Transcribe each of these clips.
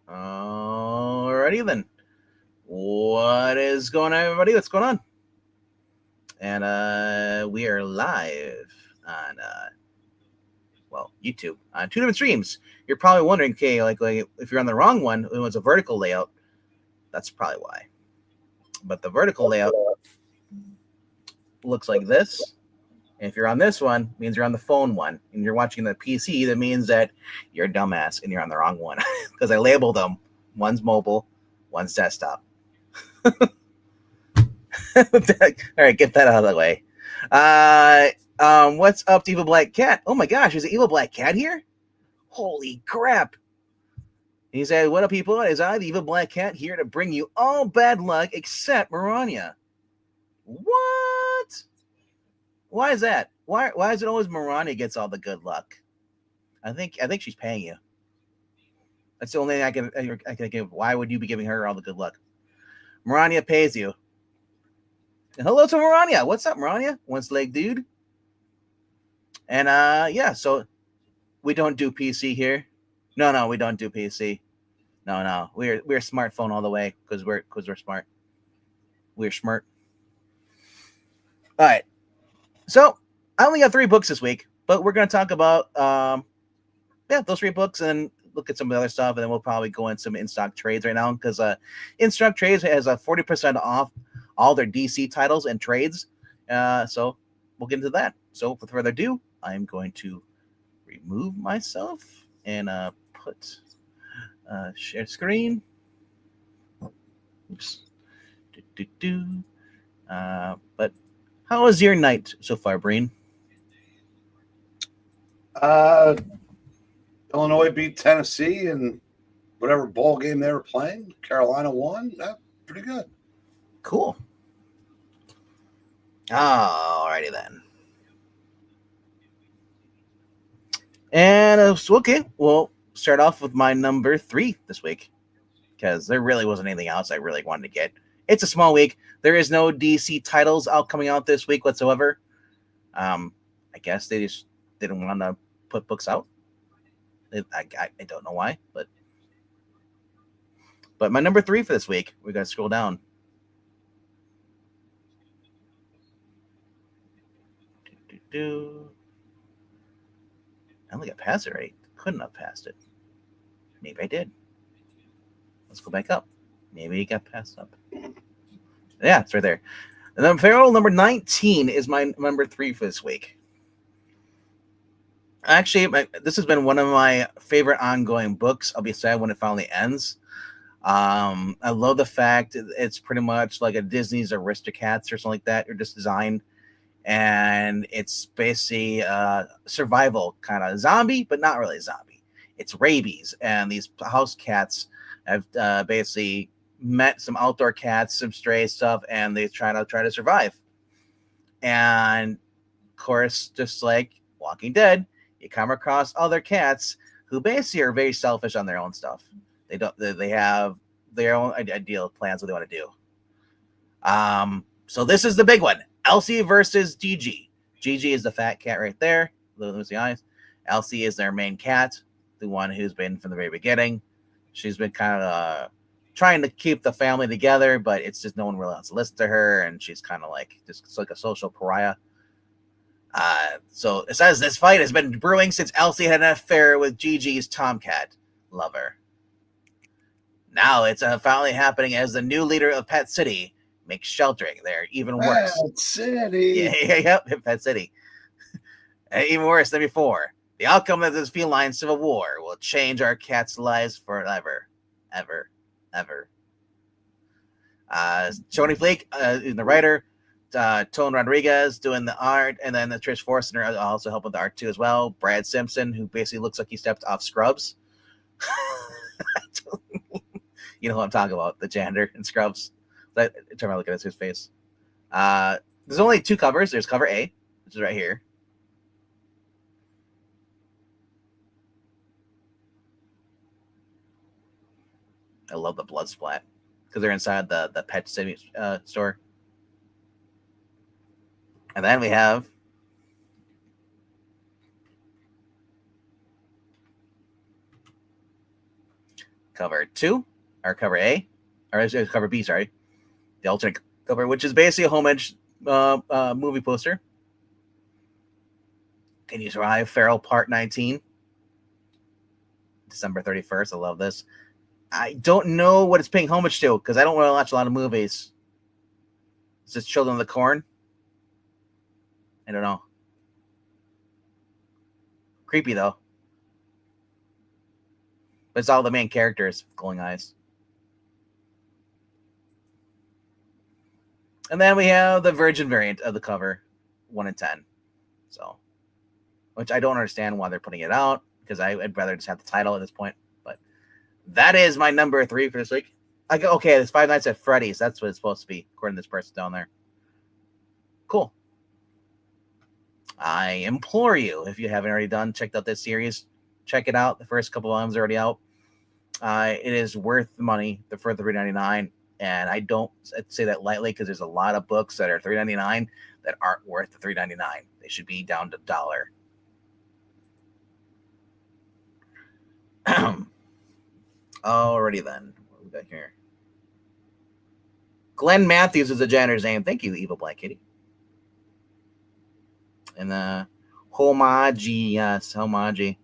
Alrighty then. What is going on, everybody? What's going on? And we are live on YouTube on two different streams. You're probably wondering, okay, like if you're on the wrong one, it was a vertical layout. That's probably why. But the vertical layout looks like this. And if you're on this one, it means you're on the phone one. And you're watching the PC, that means that you're a dumbass and you're on the wrong one. Because I labeled them. One's mobile, one's desktop. All right, get that out of the way. What's up to Evil Black Cat? Oh my gosh, is an Evil Black Cat here? Holy crap. He said, what up, people? Is I, the Evil Black Cat, here to bring you all bad luck except Marania. What? Why is that? Why is it always Marania gets all the good luck? I think she's paying you. That's the only thing I can give. Why would you be giving her all the good luck? Marania pays you. And hello to Marania. What's up, Marania? Once leg dude. And yeah, so we don't do PC here. No, we don't do PC. No, we're smartphone all the way because we're smart. We're smart. All right. So I only got 3 books this week, but we're gonna talk about those 3 books and look at some of the other stuff, and then we'll probably go in some in-stock trades right now because in-stock trades has a 40% off all their DC titles and trades. So we'll get into that. So without further ado, I'm going to remove myself and put share screen. Oops. But how was your night so far, Breen? Illinois beat Tennessee in whatever ball game they were playing. Carolina won. Pretty good. Cool. Alrighty then. And okay, we'll start off with my number 3 this week because there really wasn't anything else I really wanted to get. It's a small week. There is no DC titles coming out this week whatsoever. I guess they just didn't want to put books out. I don't know why, but my number 3 for this week, we got to scroll down. I only got past it right. Couldn't have passed it. Maybe I did. Let's go back up. Maybe it got passed up. Yeah, it's right there. And then Feral number 19 is my number 3 for this week. Actually, this has been one of my favorite ongoing books. I'll be sad when it finally ends. I love the fact it's pretty much like a Disney's Aristocats or something like that. You're just designed. And it's basically survival kind of zombie, but not really zombie. It's rabies, and these house cats have basically met some outdoor cats, some stray stuff, and they try to survive. And of course, just like Walking Dead, you come across other cats who basically are very selfish on their own stuff. They have their own ideal plans what they want to do. So this is the big one. Elsie versus Gigi. Gigi is the fat cat right there. Lose the eyes. Elsie is their main cat, the one who's been from the very beginning. She's been kind of trying to keep the family together, but it's just no one really wants to listen to her, and she's kind of like just like a social pariah. So it says this fight has been brewing since Elsie had an affair with Gigi's tomcat lover. Now it's finally happening as the new leader of Pet City makes sheltering there even worse. Pet City. Yep, Pet City. Even worse than before. The outcome of this feline civil war will change our cats' lives forever. Ever. Shoni Fleek, the writer, Tone Rodriguez doing the art, and then the Trish Forstner also helping with the art too as well. Brad Simpson, who basically looks like he stepped off Scrubs. You know what I'm talking about, the janitor in Scrubs. Turn around, look at his face. There's only 2 covers. There's cover A, which is right here. I love the blood splat because they're inside the Pet City store. And then we have cover 2, or cover A, or cover B, sorry, the alternate cover, which is basically a homage movie poster. Can You Survive? Feral Part 19, December 31st. I love this. I don't know what it's paying homage to because I don't really watch a lot of movies. Is this Children of the Corn? I don't know. Creepy though. But it's all the main characters with glowing eyes. And then we have the Virgin variant of the cover, 1 in 10. So, which I don't understand why they're putting it out because I'd rather just have the title at this point. But that is my number 3 for this week. I go, okay, it's Five Nights at Freddy's. That's what it's supposed to be, according to this person down there. Cool. I implore you, if you haven't already checked out this series, check it out. The first couple of volumes are already out. It is worth the money for the $3.99, and I don't say that lightly because there's a lot of books that are $3.99 that aren't worth the $3.99. They should be down to $1. Alrighty then, what we got here? Glenn Matthews is the janitor's name. Thank you, Evil Black Kitty. And Homaji, yes, Homaji.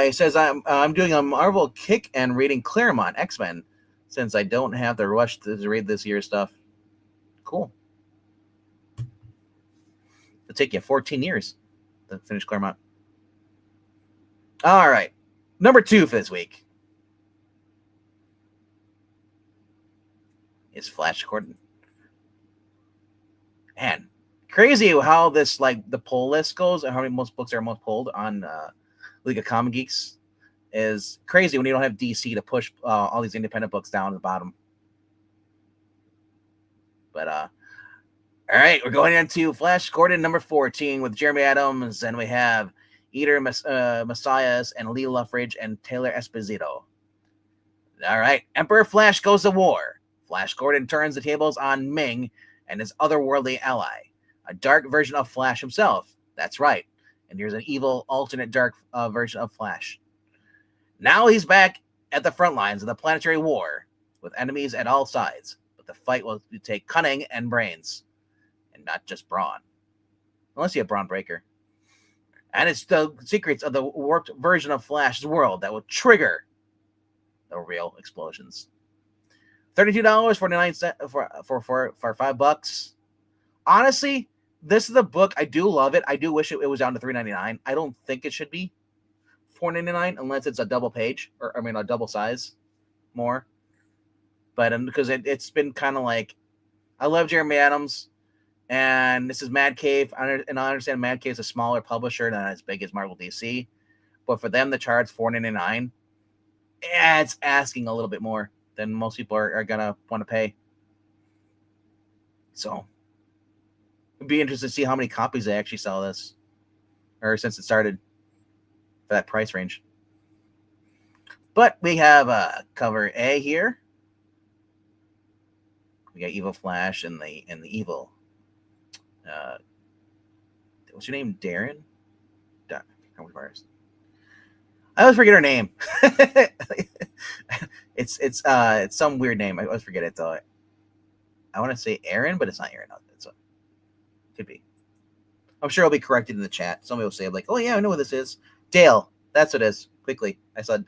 He says I'm doing a Marvel kick and reading Claremont X-Men since I don't have the rush to read this year's stuff. Cool. It'll take you 14 years to finish Claremont. All right, number 2 for this week is Flash Gordon. Man, crazy how this, like, the poll list goes and how many most books are most pulled on League of Comic Geeks is crazy when you don't have DC to push all these independent books down to the bottom. But all right, we're going into Flash Gordon number 14 with Jeremy Adams, and we have Eater Messias and Lee Luffridge and Taylor Esposito. All right, Emperor Flash goes to war. Flash Gordon turns the tables on Ming and his otherworldly ally, a dark version of Flash himself. That's right. And here's an evil, alternate dark version of Flash. Now he's back at the front lines of the planetary war with enemies at all sides. But the fight will take cunning and brains, and not just brawn. Unless you have Brawn Breaker. And it's the secrets of the warped version of Flash's world that will trigger the real explosions. $32.49 for $5. Honestly, this is a book. I do love it. I do wish it was down to $3.99. I don't think it should be $4.99 unless it's a double page, or I mean a double size more. But because it's been kind of like, I love Jeremy Adams, and this is Mad Cave, and I understand Mad Cave is a smaller publisher, not as big as Marvel DC, but for them to charge $4.99, it's asking a little bit more than most people are gonna want to pay. So it'd be interesting to see how many copies they actually sell this, or since it started, for that price range. But we have cover A here. We got Evil Flash and the evil. What's your name? Darren? I always forget her name. It's some weird name. I always forget it though. I want to say Aaron, but it's not Aaron. It could be. I'm sure it'll be corrected in the chat. Somebody will say like, "Oh yeah, I know what this is." Dale. That's what it is. Quickly, I said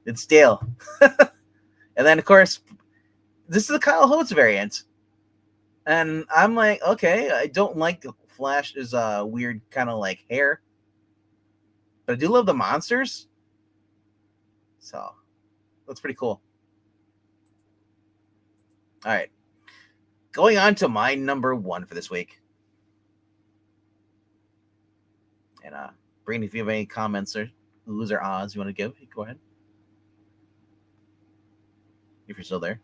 it's Dale. And then of course, this is the Kyle Holtz variant, and I'm like, okay, I don't like the Flash's weird kind of like hair, but I do love the monsters. So that's pretty cool. All right, going on to my number 1 for this week. And Breen, if you have any comments or oohs or ahs you want to give, go ahead. If you're still there.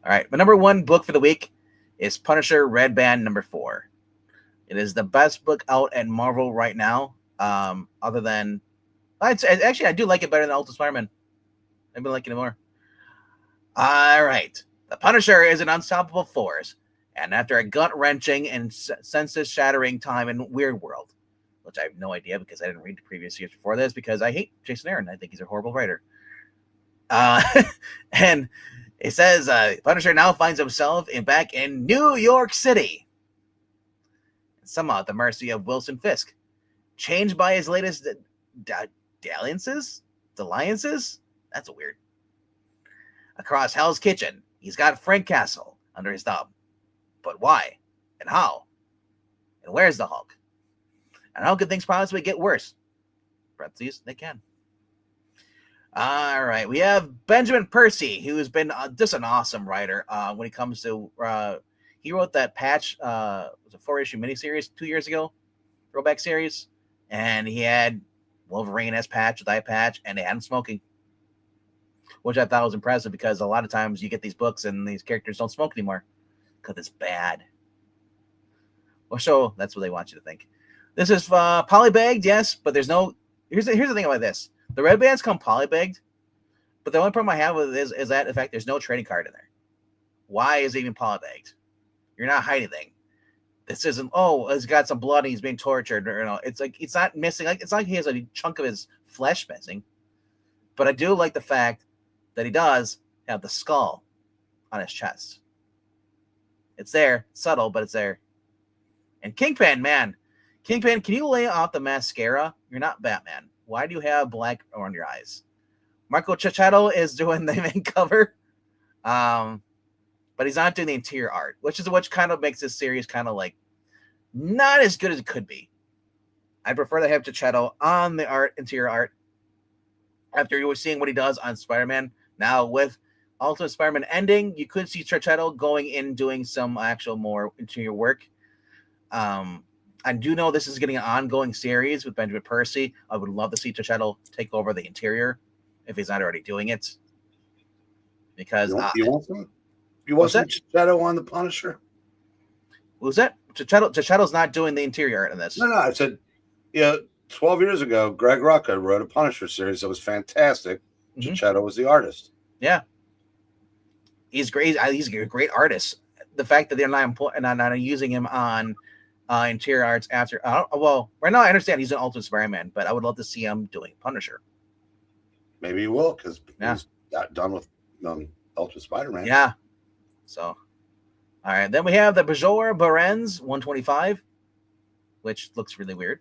All right, my number 1 book for the week is Punisher Red Band number 4. It is the best book out at Marvel right now. Other than, actually, I do like it better than Ultimate Spider-Man. I've been liking it more. All right, the Punisher is an unstoppable force, and after a gut-wrenching and senses-shattering time in Weird World, which I have no idea because I didn't read the previous years before this because I hate Jason Aaron. I think he's a horrible writer. And it says Punisher now finds himself back in New York City, somehow at the mercy of Wilson Fisk, changed by his latest dalliances. That's weird. Across Hell's Kitchen, he's got Frank Castle under his thumb. But why? And how? And where's the Hulk? And how could things possibly get worse? Parentheses, they can. All right, we have Benjamin Percy, who's been just an awesome writer when it comes to... he wrote that Patch, it was a 4-issue miniseries 2 years ago, throwback series, and he had Wolverine as Patch with eye patch, and they had him smoking, which I thought was impressive because a lot of times you get these books and these characters don't smoke anymore because it's bad. Well, so that's what they want you to think. This is polybagged, yes, but there's no... Here's the thing about this. The red bands come polybagged, but the only problem I have with it is that, in fact, there's no trading card in there. Why is it even polybagged? You're not hiding anything. This isn't, oh, he's got some blood and he's being tortured. Or, it's like, it's not missing. Like, it's not like he has a chunk of his flesh missing. But I do like the fact that he does have the skull on his chest. It's there. It's subtle, but it's there. And Kingpin, man. Kingpin, can you lay off the mascara? You're not Batman. Why do you have black around your eyes? Marco Cicchetto is doing the main cover. But he's not doing the interior art, which kind of makes this series kind of like not as good as it could be. I prefer to have Cicchetto on the interior art after you were seeing what he does on Spider-Man. Now with Ultimate Spider-Man ending, you could see Cicchetto going in doing some actual more interior work. I do know this is getting an ongoing series with Benjamin Percy. I would love to see Cicchetto take over the interior if he's not already doing it. Because you want some Cicchetto on the Punisher? What was that? Cicchetto's not doing the interior art in this. No. I said, 12 years ago, Greg Rucka wrote a Punisher series that was fantastic. Mm-hmm. Cicchetto was the artist. Yeah. He's great. He's a great artist. The fact that they're not using him on interior arts after... right now I understand he's an Ultimate Spider-Man, but I would love to see him doing Punisher. Maybe he will, because he's got done with Ultimate Spider-Man. Yeah. So, all right. Then we have the Bajor Barens 125, which looks really weird.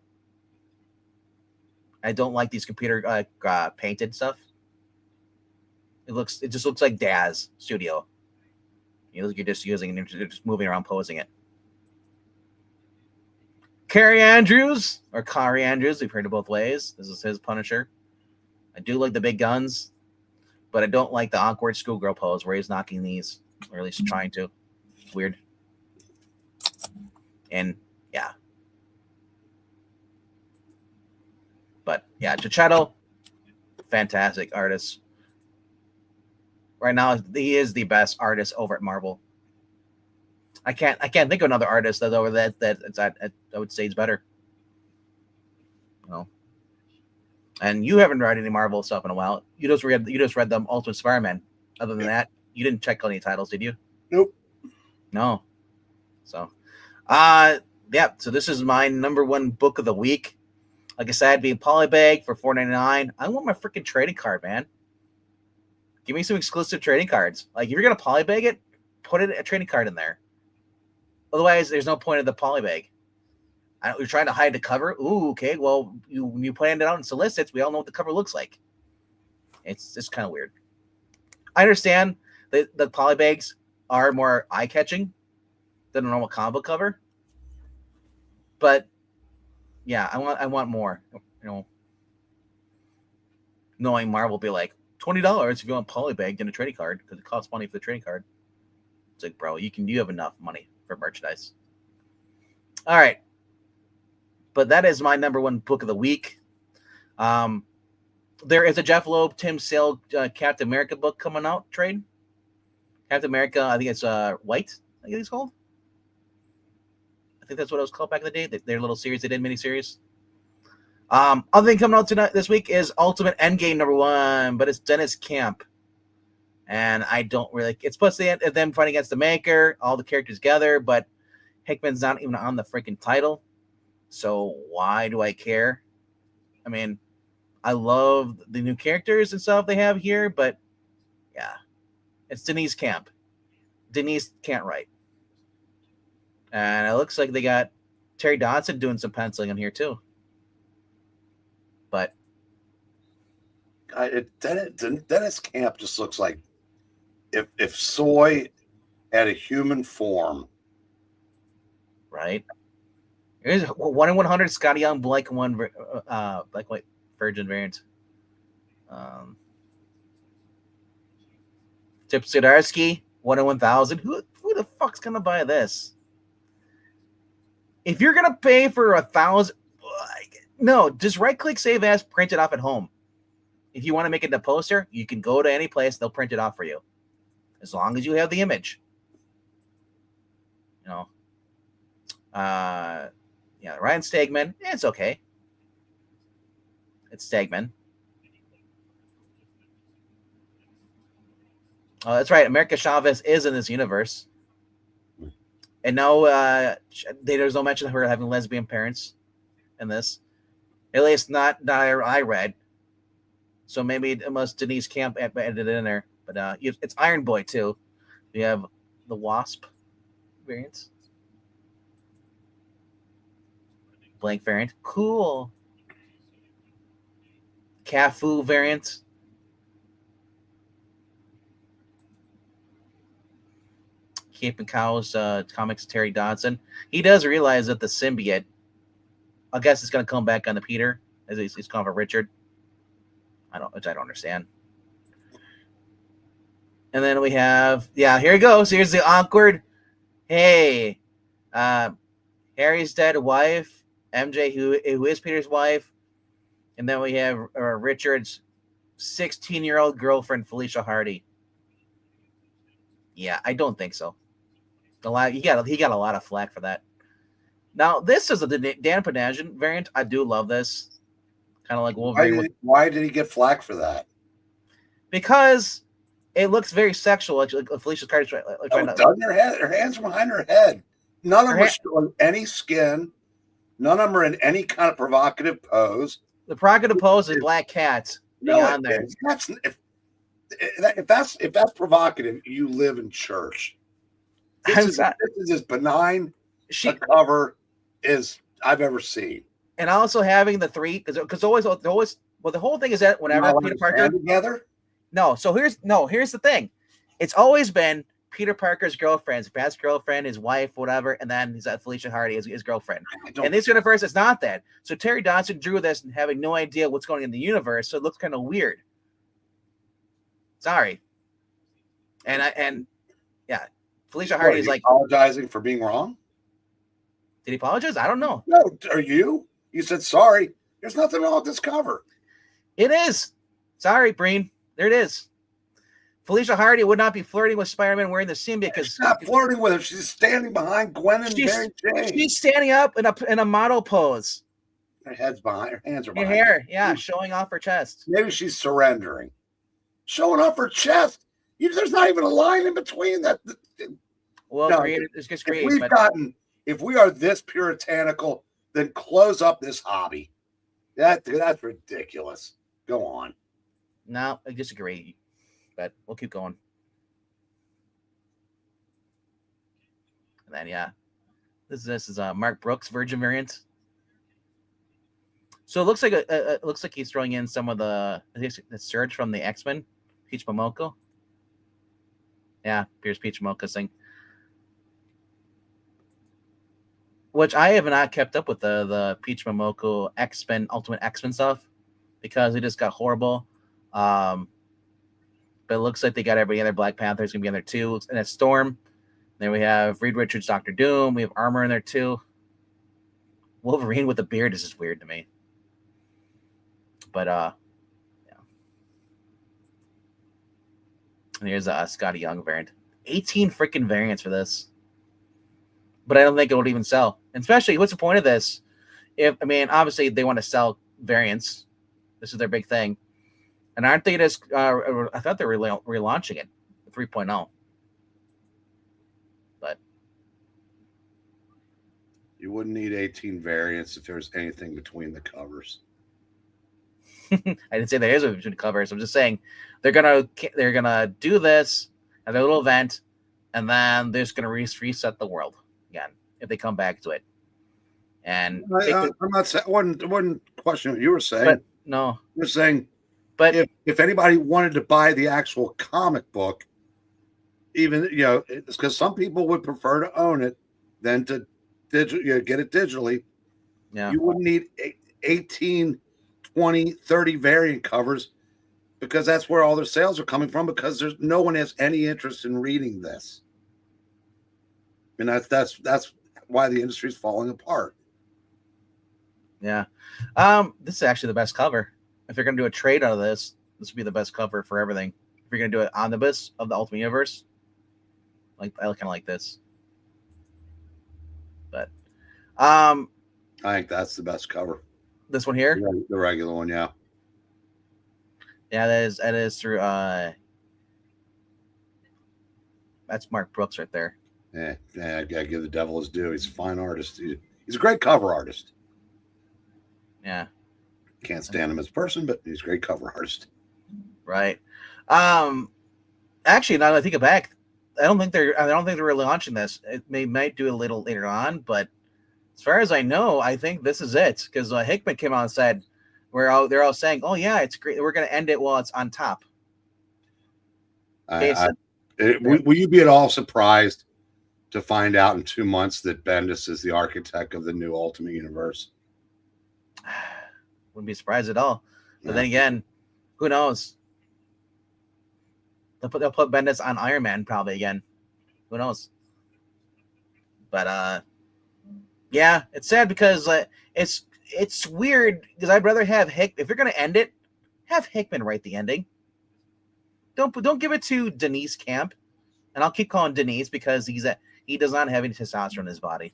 I don't like these computer painted stuff. It just looks like Daz Studio. You're just using it, you're just moving around posing it. Kari Andrews, we've heard it both ways. This is his Punisher. I do like the big guns, but I don't like the awkward schoolgirl pose where he's knocking these, or at least trying to. It's weird. And yeah. But yeah, Cicchetto, fantastic artist. Right now, he is the best artist over at Marvel. I can't think of another artist that's over that I would say is better. And you haven't read any Marvel stuff in a while. You just read the Ultimate Spider-Man. Other than that, you didn't check out any titles, did you? Nope. No. So, So this is my number one book of the week. Like I said, being polybag for $4.99. I want my freaking trading card, man. Give me some exclusive trading cards. Like if you're gonna polybag it, put a trading card in there. Otherwise, there's no point of the polybag. You're trying to hide the cover. Ooh, okay. Well, when you planned it out in solicits, we all know what the cover looks like. It's just kind of weird. I understand that the polybags are more eye-catching than a normal comic book cover, but yeah, I want more. Knowing Marvel will be like $20 if you want polybagged in a trading card because it costs money for the trading card. It's like, bro, you have enough money for merchandise. All right. But that is my number one book of the week. There is a Jeff Loeb, Tim Sale, Captain America book coming out, trade. Captain America, I think it's White, I think it's called. I think that's what it was called back in the day. Their little series they did, miniseries. Other thing coming out this week is Ultimate Endgame number 1, but it's Dennis Camp. And I don't really... It's supposed to be them fighting against the Maker, all the characters together, but Hickman's not even on the freaking title. So why do I care? I mean, I love the new characters and stuff they have here, but yeah, it's Denise Camp. Denise can't write. And it looks like they got Terry Dodson doing some penciling in here too. But Dennis Camp just looks like if soy had a human form. right, here's 1 in 100 Scotty Young Black White Virgin variant. Tip Sidarsky 1 in 1,000. Who the fuck's gonna buy this? If you're gonna pay for 1,000, no, just right click, save as, print it off at home. If you want to make it a poster, you can go to any place, they'll print it off for you. As long as you have the image. You know. Ryan Stegman, it's okay. It's Stegman. Oh, that's right. America Chavez is in this universe. And no, there's no mention of her having lesbian parents in this. At least not I read. So maybe it must Denise Camp edited in there. But it's Iron Boy too. We have the Wasp variants. Blank variant. Cool. Cafu variant. Keeping Cows comics Terry Dodson. He does realize that the symbiote, I guess, is going to come back on the Peter as he's calling for Richard. Which I don't understand. And then we have, here he goes. Here's the awkward. Hey, Harry's dead wife, MJ, who is Peter's wife, and then we have Richard's 16-year-old girlfriend, Felicia Hardy. Yeah, I don't think so. He got a lot of flack for that. Now, this is the Dan Panasian variant. I do love this. Kind of like Wolverine. Why did he get flack for that? Because it looks very sexual. Like Felicia Hardy's trying to. Her hands are behind her head. None of them are showing any skin. None of them are in any kind of provocative pose. The provocative pose is black cats beyond there. If that's provocative, you live in church. This is as benign a cover as I've ever seen. And also having the three, because always the whole thing is that whenever Peter Parker together. No, so here's the thing. It's always been Peter Parker's girlfriend, his past girlfriend, his wife, whatever, and then he's got Felicia Hardy as his girlfriend. In this universe, it's not that. So Terry Dodson drew this and having no idea what's going on in the universe, so it looks kind of weird. Sorry. And Felicia Hardy is like apologizing for being wrong. Did he apologize? I don't know. No, are you? You said sorry. There's nothing wrong with this cover. It is. Sorry, Breen. There it is. Felicia Hardy would not be flirting with Spider-Man wearing the symbiote because she's not flirting with him. She's standing behind Gwen and Mary Jane. She's standing up in a model pose. Her hands are behind. Her hair, showing off her chest. Maybe she's surrendering. Showing off her chest. There's not even a line in between that. Well, no, it's just great. If we are this puritanical, then close up this hobby. That's ridiculous. Go on. No, I disagree, but we'll keep going. And then this is Mark Brooks Virgin variant. So it looks like he's throwing in some of the surge from the X-Men, Peach Momoko. Yeah, here's Peach Momoko's thing. Which I have not kept up with the Peach Momoko X-Men Ultimate X-Men stuff because it just got horrible. But it looks like they got everybody in there. Black Panther's gonna be in there too. And it's Storm. Then we have Reed Richards, Doctor Doom. We have Armor in there too. Wolverine with a beard is just weird to me. But And here's a Scotty Young variant. 18 freaking variants for this. But I don't think it would even sell. And especially, what's the point of this? Obviously they want to sell variants. This is their big thing. And aren't they just? I thought they were relaunching it, 3.0. But You wouldn't need 18 variants if there was anything between the covers. I didn't say there is a between the covers. I'm just saying they're gonna do this at their little event, and then they're just gonna reset the world again if they come back to it. And I'm not saying one question what you were saying. But no, you're saying, but if anybody wanted to buy the actual comic book, even it's because some people would prefer to own it than to get it digitally. Yeah, you wouldn't need 18, 20, 30 variant covers because that's where all their sales are coming from. Because there's no one has any interest in reading this, and that's why the industry is falling apart. Yeah. This is actually the best cover. If you're gonna do a trade out of this would be the best cover for everything. If you're gonna do an omnibus of the Ultimate Universe, I kind of like this. But I think that's the best cover. This one here, the regular one, yeah. Yeah, that is through. That's Mark Brooks right there. Yeah, I gotta give the devil his due. He's a fine artist. He's a great cover artist. Yeah. Can't stand him as a person, but he's a great cover artist. Right. Actually, now that I think back, I don't think they're really launching this. They might do a little later on, but as far as I know, I think this is it because Hickman came out and said they're all saying, "Oh yeah, it's great. We're going to end it while it's on top." Will you be at all surprised to find out in 2 months that Bendis is the architect of the new Ultimate Universe? Wouldn't be surprised at all. But then again, who knows? They'll put Bendis on Iron Man probably again. Who knows? But yeah, it's sad because it's weird because I'd rather have if you're gonna end it, have Hickman write the ending. Don't give it to Denise Camp, and I'll keep calling Denise because he does not have any testosterone in his body.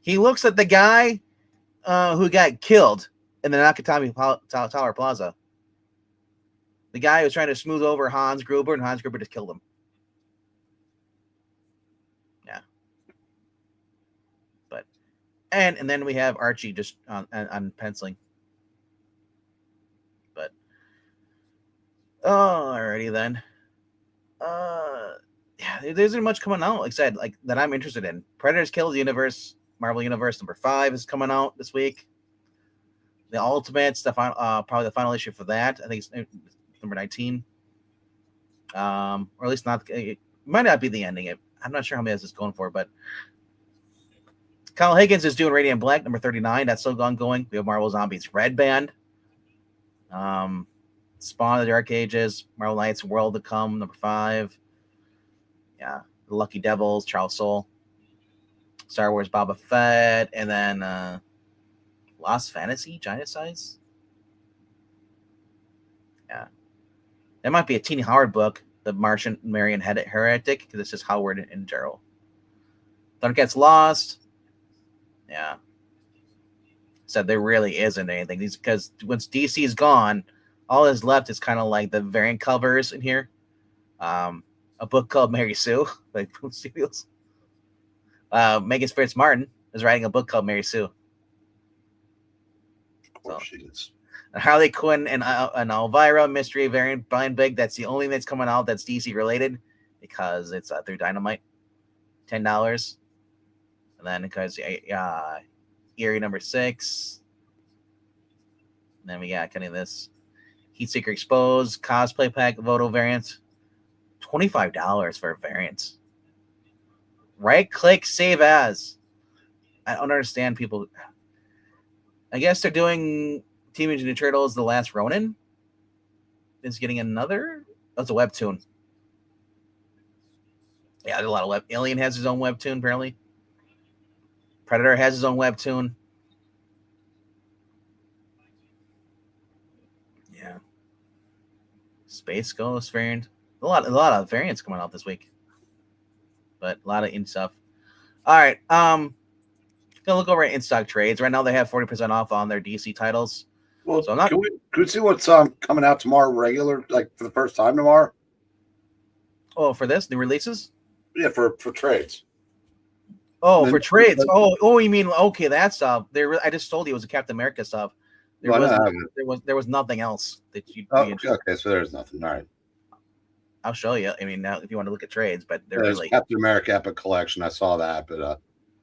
He looks at the guy who got killed in the Nakatomi Tower Plaza. The guy was trying to smooth over Hans Gruber, and Hans Gruber just killed him. Yeah. But and then we have Archie just on penciling. But alrighty then. Yeah, there isn't much coming out. Like I said, like that I'm interested in. Predators Kill the Universe, Marvel Universe @5 is coming out this week. The Ultimates, probably the final issue for that. I think it's number 19. Or at least not. It might not be the ending. I'm not sure how many is going for, but Kyle Higgins is doing Radiant Black number 39. That's still ongoing. We have Marvel Zombies Red Band. Spawn of the Dark Ages, Marvel Knights World to Come number 5. Yeah, The Lucky Devils, Charles Soule. Star Wars Boba Fett, and then Lost Fantasy, Giant Size. Yeah. That might be a Teeny Howard book, The Martian Marion Heretic, because it's just Howard and Gerald. Thundercats Lost. Yeah. Said there really isn't anything. Because once DC is gone, all that's left is kind of like the variant covers in here. A book called Mary Sue, like Boom Studios. Megan Fritz Martin is writing a book called Mary Sue. Of course she is. Harley Quinn and Elvira mystery variant Brian Big. That's the only thing that's coming out that's DC related because it's through Dynamite. $10. And then because Eerie number 6. And then we got kind of this Heatseeker Exposed cosplay pack Voto variant. $25 for a variant. Right click, save as. I don't understand people. I guess they're doing Teenage Mutant Ninja Turtles: The Last Ronin. Is getting another. That's a webtoon. Yeah, there's a lot of Alien has his own webtoon apparently. Predator has his own webtoon. Yeah. Space Ghost variant. A lot of variants coming out this week. But a lot of in stuff. All right. Gonna look over at in-stock trades. Right now they have 40% off on their DC titles. Well, so can we see what's coming out tomorrow regular, like for the first time tomorrow? Oh, for this? New releases? Yeah, for trades. Oh, for trades. Oh, you mean okay? That stuff. I just told you it was a Captain America stuff. There was nothing else that you'd be interested. Okay, so there's nothing. All right. I'll show you. I mean, now if you want to look at trades, but There's Captain America Epic Collection. I saw that, but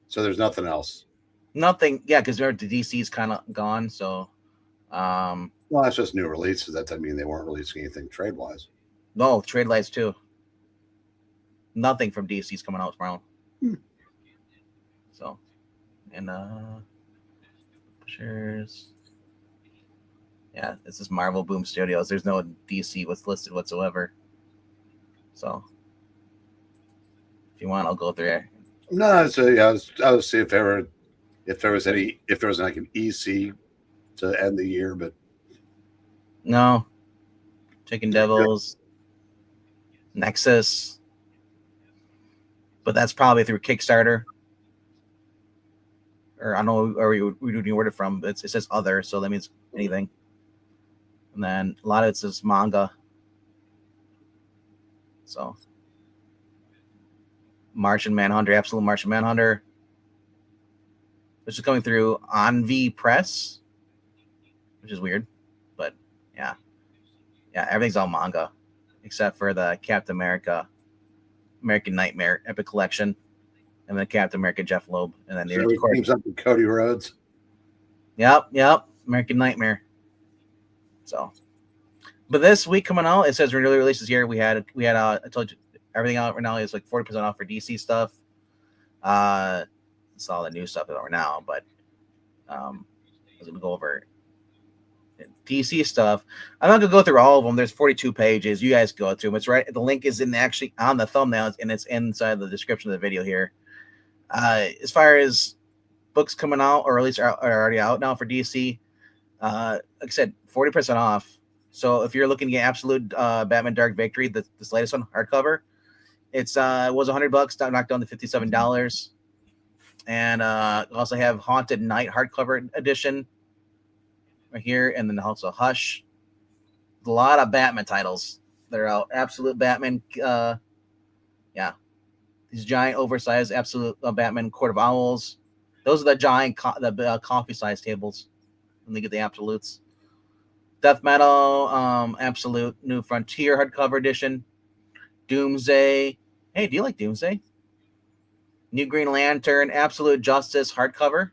so there's nothing else. Nothing. Yeah, because the DC's kind of gone. So, well, that's just new releases. That doesn't mean they weren't releasing anything trade wise. No, trade lights too. Nothing from DC's coming out tomorrow. So, and shares. Yeah, this is Marvel Boom Studios. There's no DC was listed whatsoever. So, if you want, I'll go through there. No, so yeah, I was see if there was like an EC to end the year, but no. Chicken Devils, Nexus, but that's probably through Kickstarter. Or I don't know where we ordered from. It says other, so that means anything. And then a lot of it says manga. So Martian Manhunter, Absolute Martian Manhunter. This is coming through Envy Press, which is weird, but yeah, everything's all manga except for the Captain America, American Nightmare Epic Collection, and then Captain America Jeff Loeb, and then so teams up with Cody Rhodes. Yep, American Nightmare. So, but this week coming out, it says early releases here. We had I told you everything out right now is like 40% off for DC stuff. It's all the new stuff right now, but I'm gonna go over DC stuff. I'm not gonna go through all of them. There's 42 pages. You guys go through them. It's right. The link is actually on the thumbnails, and it's inside the description of the video here. As far as books coming out, or at least are already out now for DC, like I said, 40% off. So if you're looking to get Absolute Batman Dark Victory, this latest one, hardcover, it was $100, knocked down to $57. And also have Haunted Night hardcover edition right here, and then also Hush. A lot of Batman titles that are out. Absolute Batman, these giant oversized Absolute Batman Court of Owls. Those are the giant coffee-sized tables when they get the Absolutes. Death Metal, Absolute New Frontier hardcover edition. Doomsday. Hey, do you like Doomsday? New Green Lantern, Absolute Justice hardcover.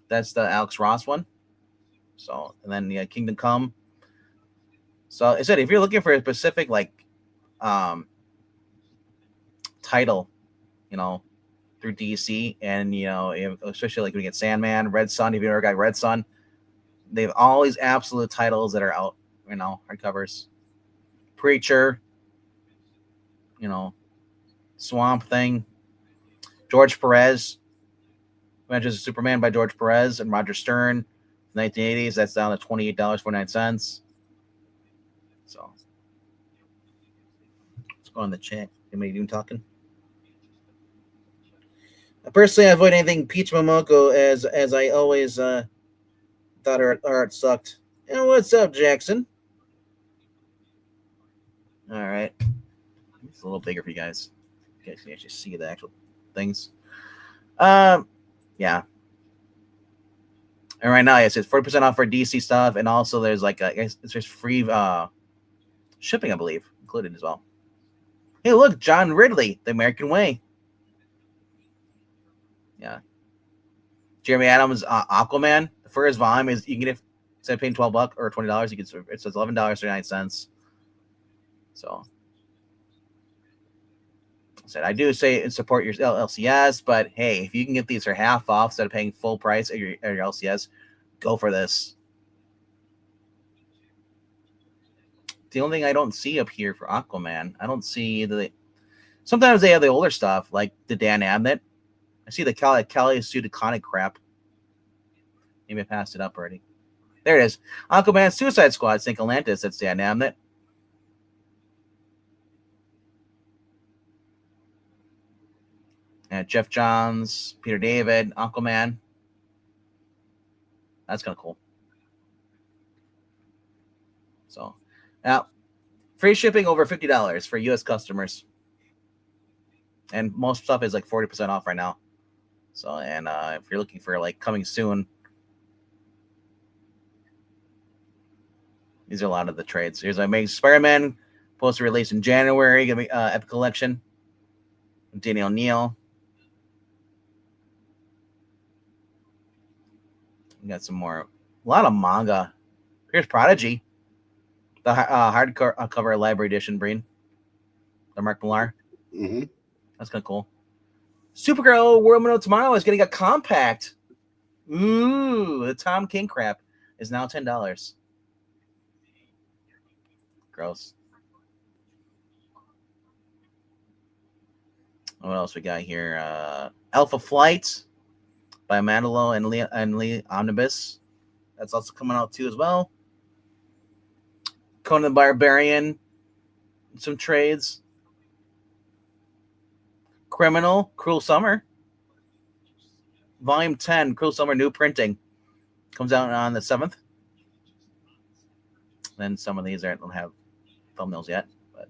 That's the Alex Ross one. So, and then Kingdom Come. So I said, if you're looking for a specific title, through DC, and especially like we get Sandman, Red Sun. If you ever got Red Sun, they have all these Absolute titles that are out, hardcovers. Preacher, Swamp Thing, George Perez, Adventures of Superman by George Perez and Roger Stern, 1980s. That's down to $28.49. So let's go on the chat. Anybody even talking? Personally, I avoid anything Peach Momoko as I always thought her art sucked. And what's up, Jackson? All right, it's a little bigger for you guys. You guys can actually see the actual things. Yeah. And right now, yes, it's 40% off for DC stuff, and also there's there's free shipping, I believe, included as well. Hey, look, John Ridley, The American Way. Yeah. Jeremy Adams, Aquaman. The first volume is, you can get it instead of paying $12 or $20, it says $11.39. So I do say support your LCS, but hey, if you can get these for half off instead of paying full price at your LCS, go for this. The only thing I don't see up here for Aquaman, I don't see sometimes they have the older stuff, like the Dan Abnett. I see the Kelly Sudiconic crap. Maybe I passed it up already. There it is. Aquaman Suicide Squad, St. Atlantis. That's Dan Abnett. And Jeff Johns, Peter David, Aquaman. That's kind of cool. So, now, free shipping over $50 for U.S. customers. and most stuff is like 40% off right now. So, and if you're looking for like coming soon, these are a lot of the trades. Here's Amazing Spider-Man, supposed to release in January. Gonna be Epic Collection. Danny O'Neill. We got some more. A lot of manga. Here's Prodigy, the hardcover cover library edition. Breen, the Mark Millar. Mm-hmm. That's kind of cool. Supergirl World Middle Tomorrow is getting a compact. Ooh, the Tom King crap is now $10. Gross. What else we got here? Alpha Flight by Mandalo and Lee Omnibus. That's also coming out too as well. Conan the Barbarian. Some trades. Criminal, Cruel Summer. Volume 10, Cruel Summer, new printing. Comes out on the 7th. Then some of these don't have thumbnails yet. But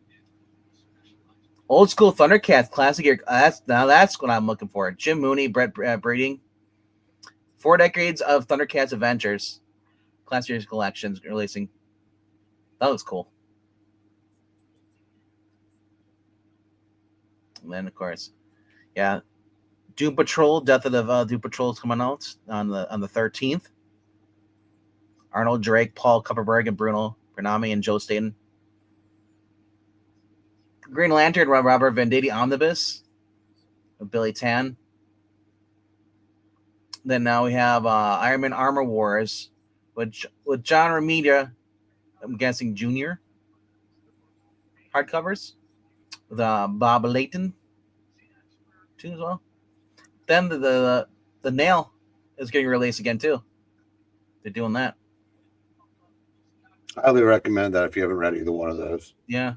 Old School Thundercats, classic year. That's what I'm looking for. Jim Mooney, Brett Breeding. 4 decades of Thundercats adventures. Classic years collections releasing. That looks cool. And then, of course, yeah, Doom Patrol, Death of the Doom Patrol is coming out on the 13th. Arnold Drake, Paul Kupperberg, and Bruno Bernami and Joe Staten. Green Lantern, Robert Venditti Omnibus with Billy Tan. Then now we have Iron Man Armor Wars with John Romita, I'm guessing Jr. hardcovers with Bob Layton too as well. Then the Nail is getting released again too. They're doing that. I highly recommend that if you haven't read either one of those. Yeah,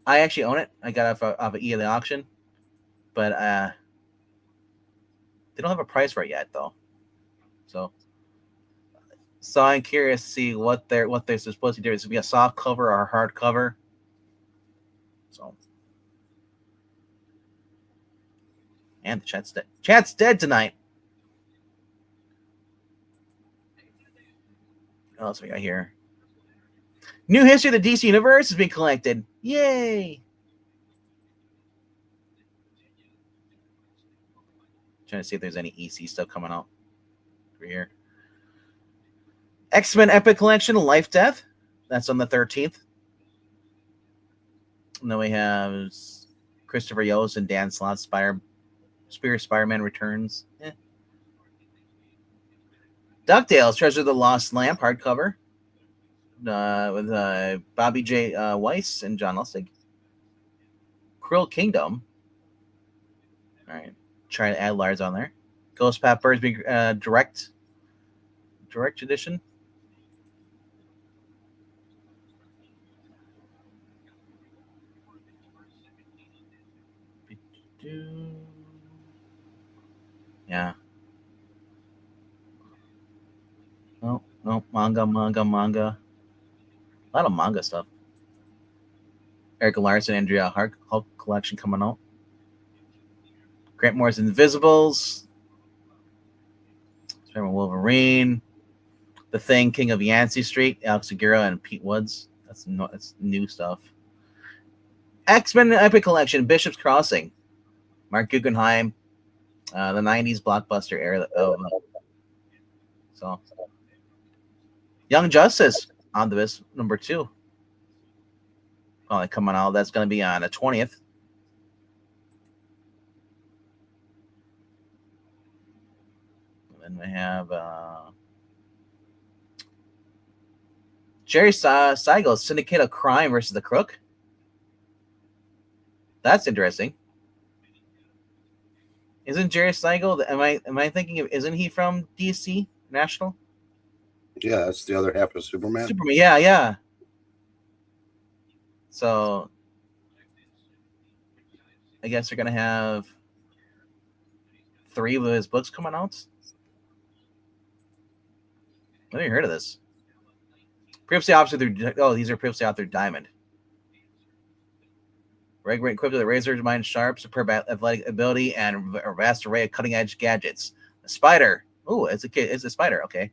I actually own it. I got it off of the auction, but they don't have a price for it yet though. So I'm curious to see what they're supposed to do. Is it be a soft cover or a hard cover? So, and the chat's dead. Chat's dead tonight. What else we got here? New history of the DC Universe is being collected. Yay! Trying to see if there's any EC stuff coming out over here. X-Men Epic Collection, Life Death. That's on the 13th. And then we have Christopher Yost and Dan Slott, Spider-Man Returns. DuckTales, Treasure of the Lost Lamp, hardcover. With Bobby J. Weiss and John Lustig. Cruel Kingdom. All right. Try to add Lars on there. Ghost Pat Bursby direct edition. Yeah. No, manga. A lot of manga stuff. Eric Larson, Andrea Hulk collection coming out. Grant Morris Invisibles. Spider-Man Wolverine. The Thing, King of Yancey Street, Alex Segura and Pete Woods. That's new stuff. X-Men Epic Collection, Bishop's Crossing. Mark Guggenheim. The 90s blockbuster era. So Young Justice on this number 2. Coming out. That's going to be on the 20th. And then we have Jerry Seigel's Syndicate of Crime versus the Crook. That's interesting. Isn't Jerry Siegel? Am I thinking of? Isn't he from DC National? Yeah, that's the other half of Superman. Yeah. So I guess they're gonna have 3 of his books coming out. I never heard of this. Previously authored through. Oh, these are previously authored through Diamond. Regular equipped with a razor's mind sharp, superb athletic ability, and a vast array of cutting-edge gadgets. A spider. Ooh, it's a spider. Okay.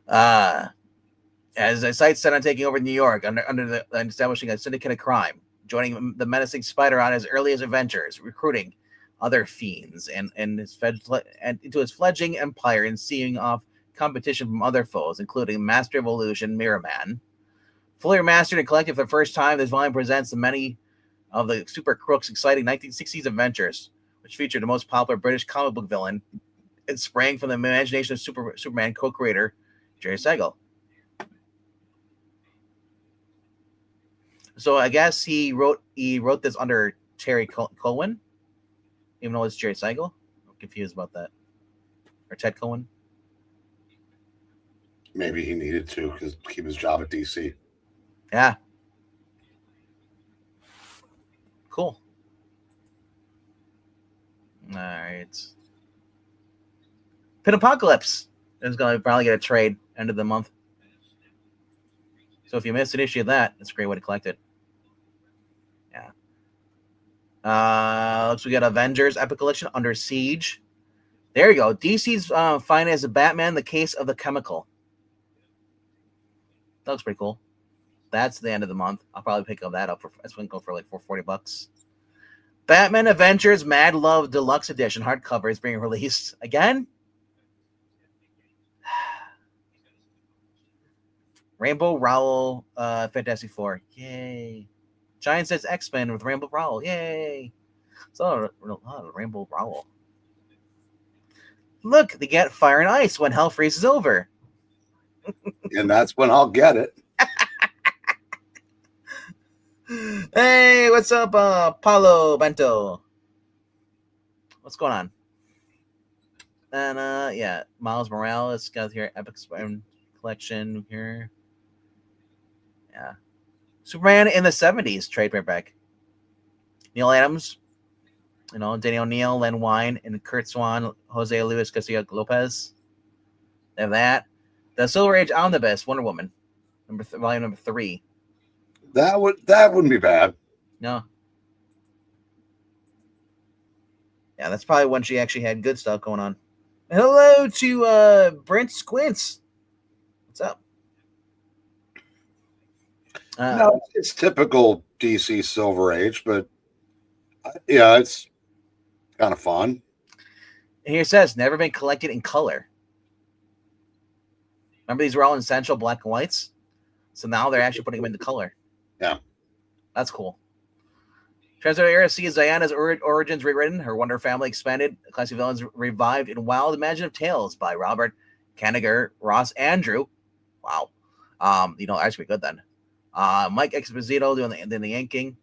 As a site set on taking over New York under establishing a syndicate of crime, joining the menacing Spider on his earliest adventures, recruiting other fiends and into his fledgling empire and seeing off competition from other foes, including Master of Illusion, Mirror Man. Fully remastered and collected for the first time, this volume presents the many of the Super Crook's exciting 1960s adventures, which featured the most popular British comic book villain and sprang from the imagination of Superman co-creator Jerry Siegel. So I guess he wrote this under Terry Cohen, even though it's Jerry Siegel. I'm confused about that. Or Ted Cohen. Maybe he needed to keep his job at DC. Yeah. Cool. All right. Pin Apocalypse is going to probably get a trade end of the month. So if you missed an issue of that, it's a great way to collect it. Yeah. Looks we got Avengers Epic Collection Under Siege. There you go. DC's finest Batman: The Case of the Chemical. That looks pretty cool. That's the end of the month. I'll probably pick up that up for. That's going to go for like $40. Batman Adventures Mad Love Deluxe Edition hardcover is being released again. Rainbow Rowell, Fantastic Four, yay! Giant says X-Men with Rainbow Rowell, yay! So Rainbow Rowell. Look, they get Fire and Ice when hell freezes over. And that's when I'll get it. Hey, what's up, Paulo Bento? What's going on? And yeah, Miles Morales got here Epic Spider Collection here. Yeah, Superman in the 70s trade paperback. Neil Adams, Danny O'Neill, Len Wein, and Kurt Swan, Jose Luis Garcia Lopez. They have that. The Silver Age Omnibus, Wonder Woman, volume number 3. That wouldn't be bad. No. Yeah, that's probably when she actually had good stuff going on. Hello to Brent Squints. What's up? No, it's typical DC Silver Age, but yeah, it's kind of fun. Here it says, never been collected in color. Remember, these were all in essential black and whites? So now they're actually putting them into color. Yeah. That's cool. Transfer Era sees Diana's origins rewritten, her Wonder Family expanded, classic villains revived in wild imaginative tales by Robert Kanigher, Ross Andrew. Wow. Actually good then. Mike Exposito doing the inking.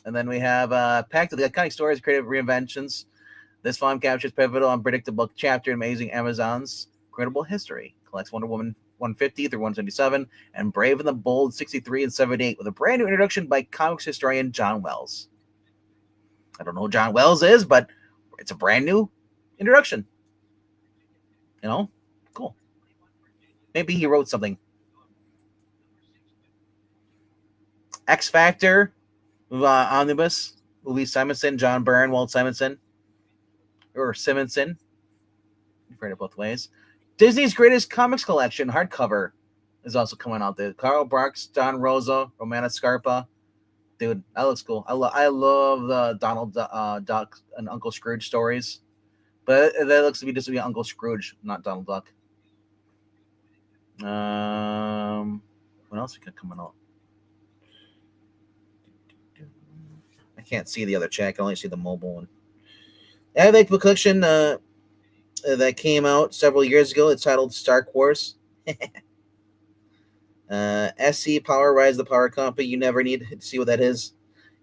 And then we have packed with the iconic stories, creative reinventions. This volume captures pivotal, unpredictable chapter in Amazing Amazon's incredible history. Collects Wonder Woman 150 through 177 and Brave and the Bold 63 and 78 with a brand new introduction by comics historian John Wells. I don't know who John Wells is, but it's a brand new introduction. Cool. Maybe he wrote something. X Factor Omnibus, Louis Simonson, John Byrne, Walt Simonson, or Simonson. You've heard it both ways. Disney's Greatest Comics Collection hardcover is also coming out there. Carl Barks, Don Rosa, Romana Scarpa. Dude, that looks cool. I love the Donald Duck and Uncle Scrooge stories. But that looks to be just Uncle Scrooge, not Donald Duck. What else we got coming out? I can't see the other chat. I can only see the mobile one. I have a book collection that came out several years ago. It's titled Stark Wars. SC Power Rise of the Power Company. You never need to see what that is.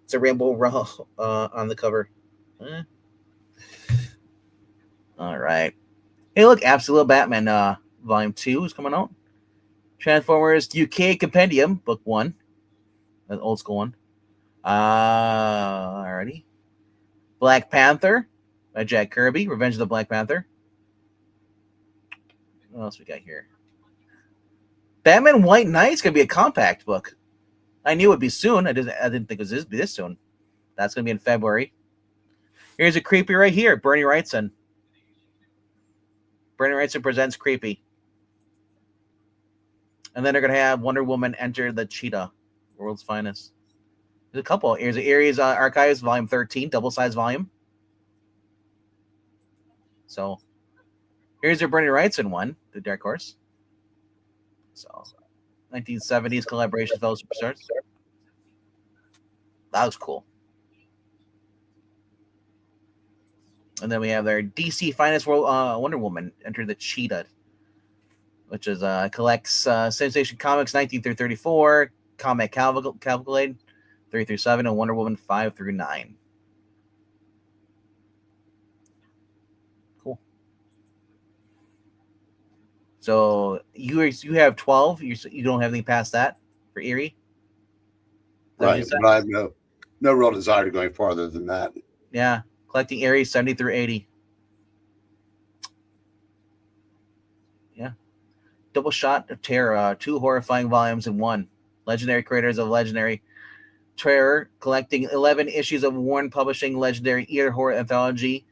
It's a Rainbow Raw on the cover. All right. Hey, look, Absolute Batman Volume 2 is coming out. Transformers UK Compendium, Book 1. An old school one. Alrighty. Black Panther by Jack Kirby. Revenge of the Black Panther. What else we got here? Batman White Knight's going to be a compact book. I knew it would be soon. I didn't think it was this soon. That's going to be in February. Here's a creepy right here. Bernie Wrightson. Bernie Wrightson presents Creepy. And then they're going to have Wonder Woman enter the Cheetah, World's Finest. There's a couple. Here's the Ares Archives, Volume 13, double-sized volume. So here's your Bernie Wrightson one, the Dark Horse. So 1970s collaboration fellow superstars. That was cool. And then we have their DC Finest World Wonder Woman enter the Cheetah, which is collects Sensation Comics 19 through 34, Comic Cavalcade 3 through 7, and Wonder Woman 5 through 9. Cool. So you have 12. You don't have anything past that for Erie, right? But I have no real desire to go any farther than that. Yeah, collecting Erie 70 through 80. Yeah. Double Shot of Terror, 2 horrifying volumes in 1. Legendary Creators of Legendary Terror, collecting 11 issues of Warren Publishing Legendary Ear Horror Anthology,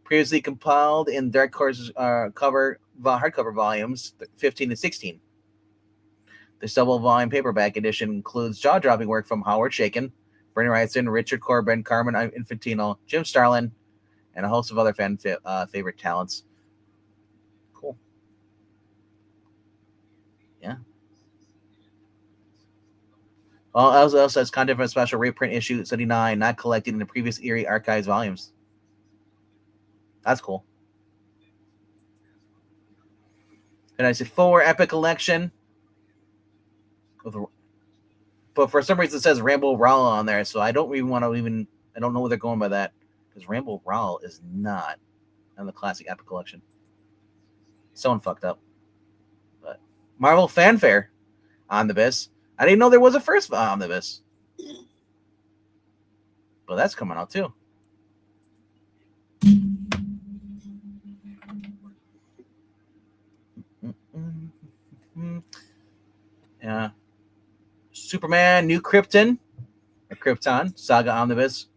previously compiled in Dark Horse hardcover volumes 15 and 16. This double volume paperback edition includes jaw-dropping work from Howard Chaykin, Bernie Wrightson, Richard Corbin, Carmen Infantino, Jim Starlin, and a host of other fan favorite talents. Cool. Yeah. Also has content from a special reprint issue 79, not collected in the previous Erie Archives volumes. That's cool. And I said 4 Epic Collection. But for some reason it says Rambo Rowell on there, so I don't even want to I don't know where they're going by that. Because Rambo Rowell is not on the classic Epic Collection. Someone fucked up. But Marvel Fanfare Omnibus. I didn't know there was a first Omnibus. But that's coming out too. Yeah. Superman, New Krypton, or Krypton, Saga Omnibus,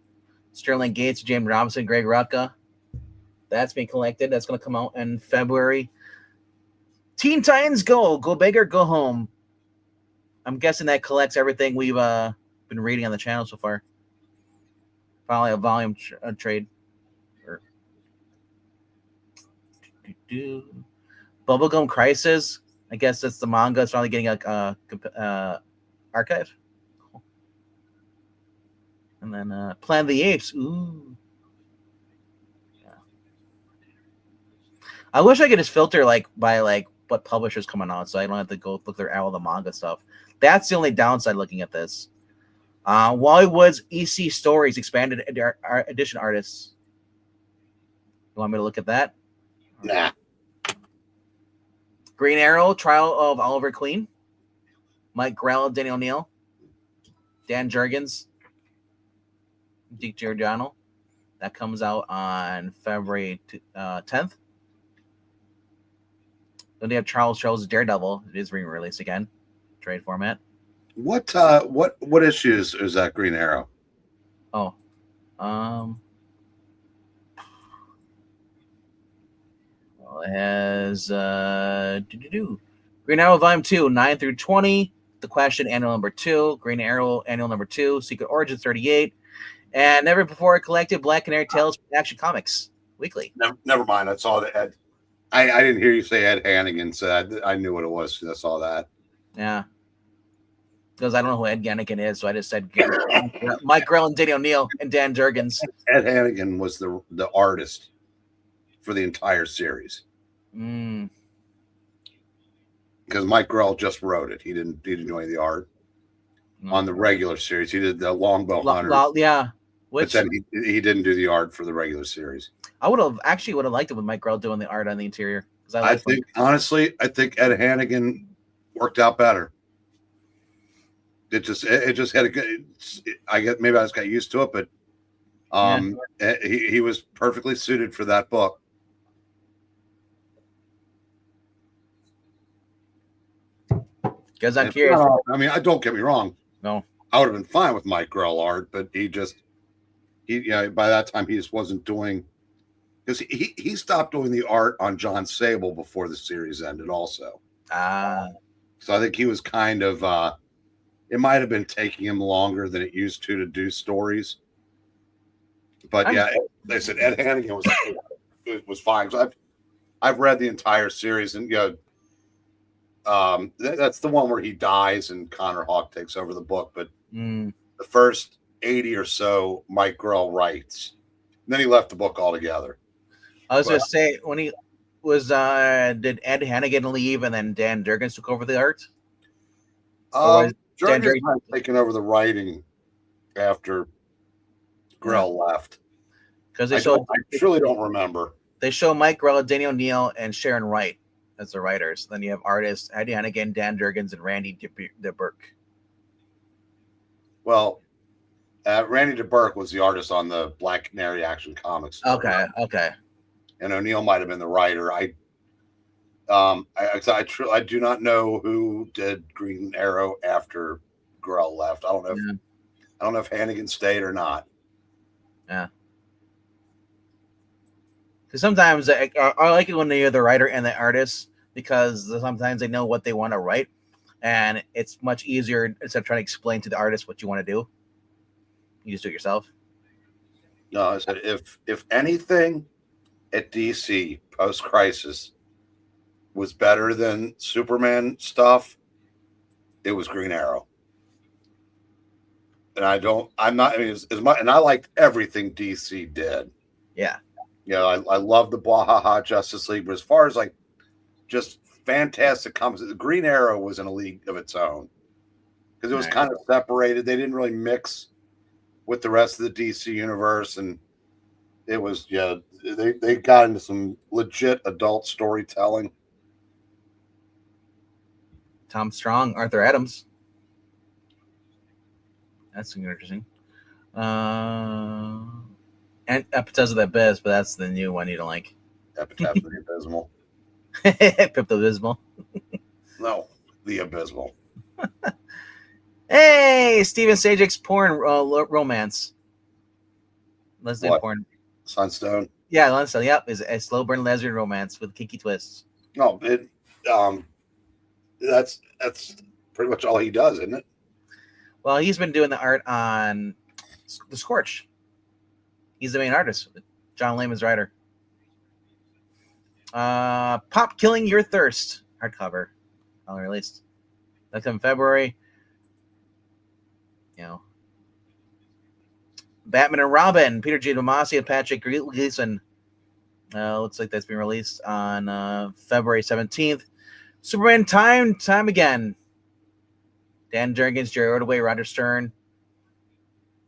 Sterling Gates, James Robinson, Greg Rucka. That's being collected. That's going to come out in February. Teen Titans Go! Go big or go home. I'm guessing that collects everything we've been reading on the channel so far. Probably a volume trade. Bubblegum Crisis. I guess that's the manga. It's finally getting a archive. Cool. And then Planet of the Apes. Ooh. Yeah. I wish I could just filter by what publisher's coming out, so I don't have to go look through all the manga stuff. That's the only downside looking at this. Wally Wood's EC Stories expanded edition artists. You want me to look at that? Nah. Green Arrow, Trial of Oliver Queen. Mike Grell, Daniel Neal. Dan Jurgens. Dick Giordano. That comes out on February 10th. Then they have Charles Schultz's Daredevil. It is re-released again. Trade format. What issues is that Green Arrow? Oh. Well, it has Green Arrow Volume 2, 9 through 20. The Question Annual Number 2. Green Arrow Annual Number 2. Secret Origins 38. And Never Before Collected Black Canary Tales from Action Comics Weekly. Never mind. I saw the Ed. I didn't hear you say Ed Hannigan, so I knew what it was because I saw that. Yeah. Because I don't know who Ed Hannigan is, so I just said Mike Grell and Daniel Neal and Dan Jurgens. Ed Hannigan was the artist for the entire series. Because Mike Grell just wrote it. He didn't do any of the art on the regular series. He did the Longbow Hunter. Yeah. But then he didn't do the art for the regular series. I would have liked it with Mike Grell doing the art on the interior. I think Ed Hannigan worked out better. It just had a good. I get maybe I just got used to it, but he was perfectly suited for that book. Because I'm curious. I mean, don't get me wrong. No, I would have been fine with Mike Grell art, but by that time he just wasn't doing, because he stopped doing the art on John Sable before the series ended also. So I think he was kind of it might have been taking him longer than it used to do stories. But they said Ed Hannigan was fine. So I've read the entire series, and that's the one where he dies and Connor Hawke takes over the book. But the first 80 or so, Mike Grell writes. And then he left the book altogether. I was going to say, when he was, did Ed Hannigan leave and then Dan Jurgens took over the art? Jurgens had taken over the writing after Grell left. Because I truly don't remember. They show Mike Grell, Danny O'Neill, and Sharon Wright as the writers. Then you have artists Eddie Hannigan, Dan Jurgens, and Randy DeBurke. Well, Randy DeBurke was the artist on the Black Canary Action Comics. Okay. And O'Neill might have been the writer. I do not know who did Green Arrow after Grell left. I don't know if Hannigan stayed or not. Yeah. Because sometimes I like it when they are the writer and the artist, because sometimes they know what they want to write, and it's much easier instead of trying to explain to the artist what you want to do. You just do it yourself. No, I said if anything at DC post-crisis was better than Superman stuff, it was Green Arrow. And I liked everything DC did. Yeah. I love the Bwahaha Justice League, but as far as like just fantastic comics, the Green Arrow was in a league of its own because it was kind of separated. They didn't really mix with the rest of the DC universe, and it was they got into some legit adult storytelling. Tom Strong, Arthur Adams. That's interesting. And Epitaph of the Abyss, but that's the new one you don't like. Epitaph of the Abysmal. Pip the Abysmal. No, the Abysmal. Hey, Steven Sajic's porn romance. Lesbian porn. Sunstone. Yeah, Sunstone. Yep, is a slow burn lesbian romance with kinky twists. No, that's pretty much all he does, isn't it? Well, he's been doing the art on The Scorch. He's the main artist. John Layman's writer. Pop Killing Your Thirst hardcover, finally released. That's in February. Batman and Robin, Peter G. Tomasi and Patrick Gleason. Looks like that's been released on February 17th. Superman Time Again. Dan Jurgens, Jerry Ordway, Roger Stern.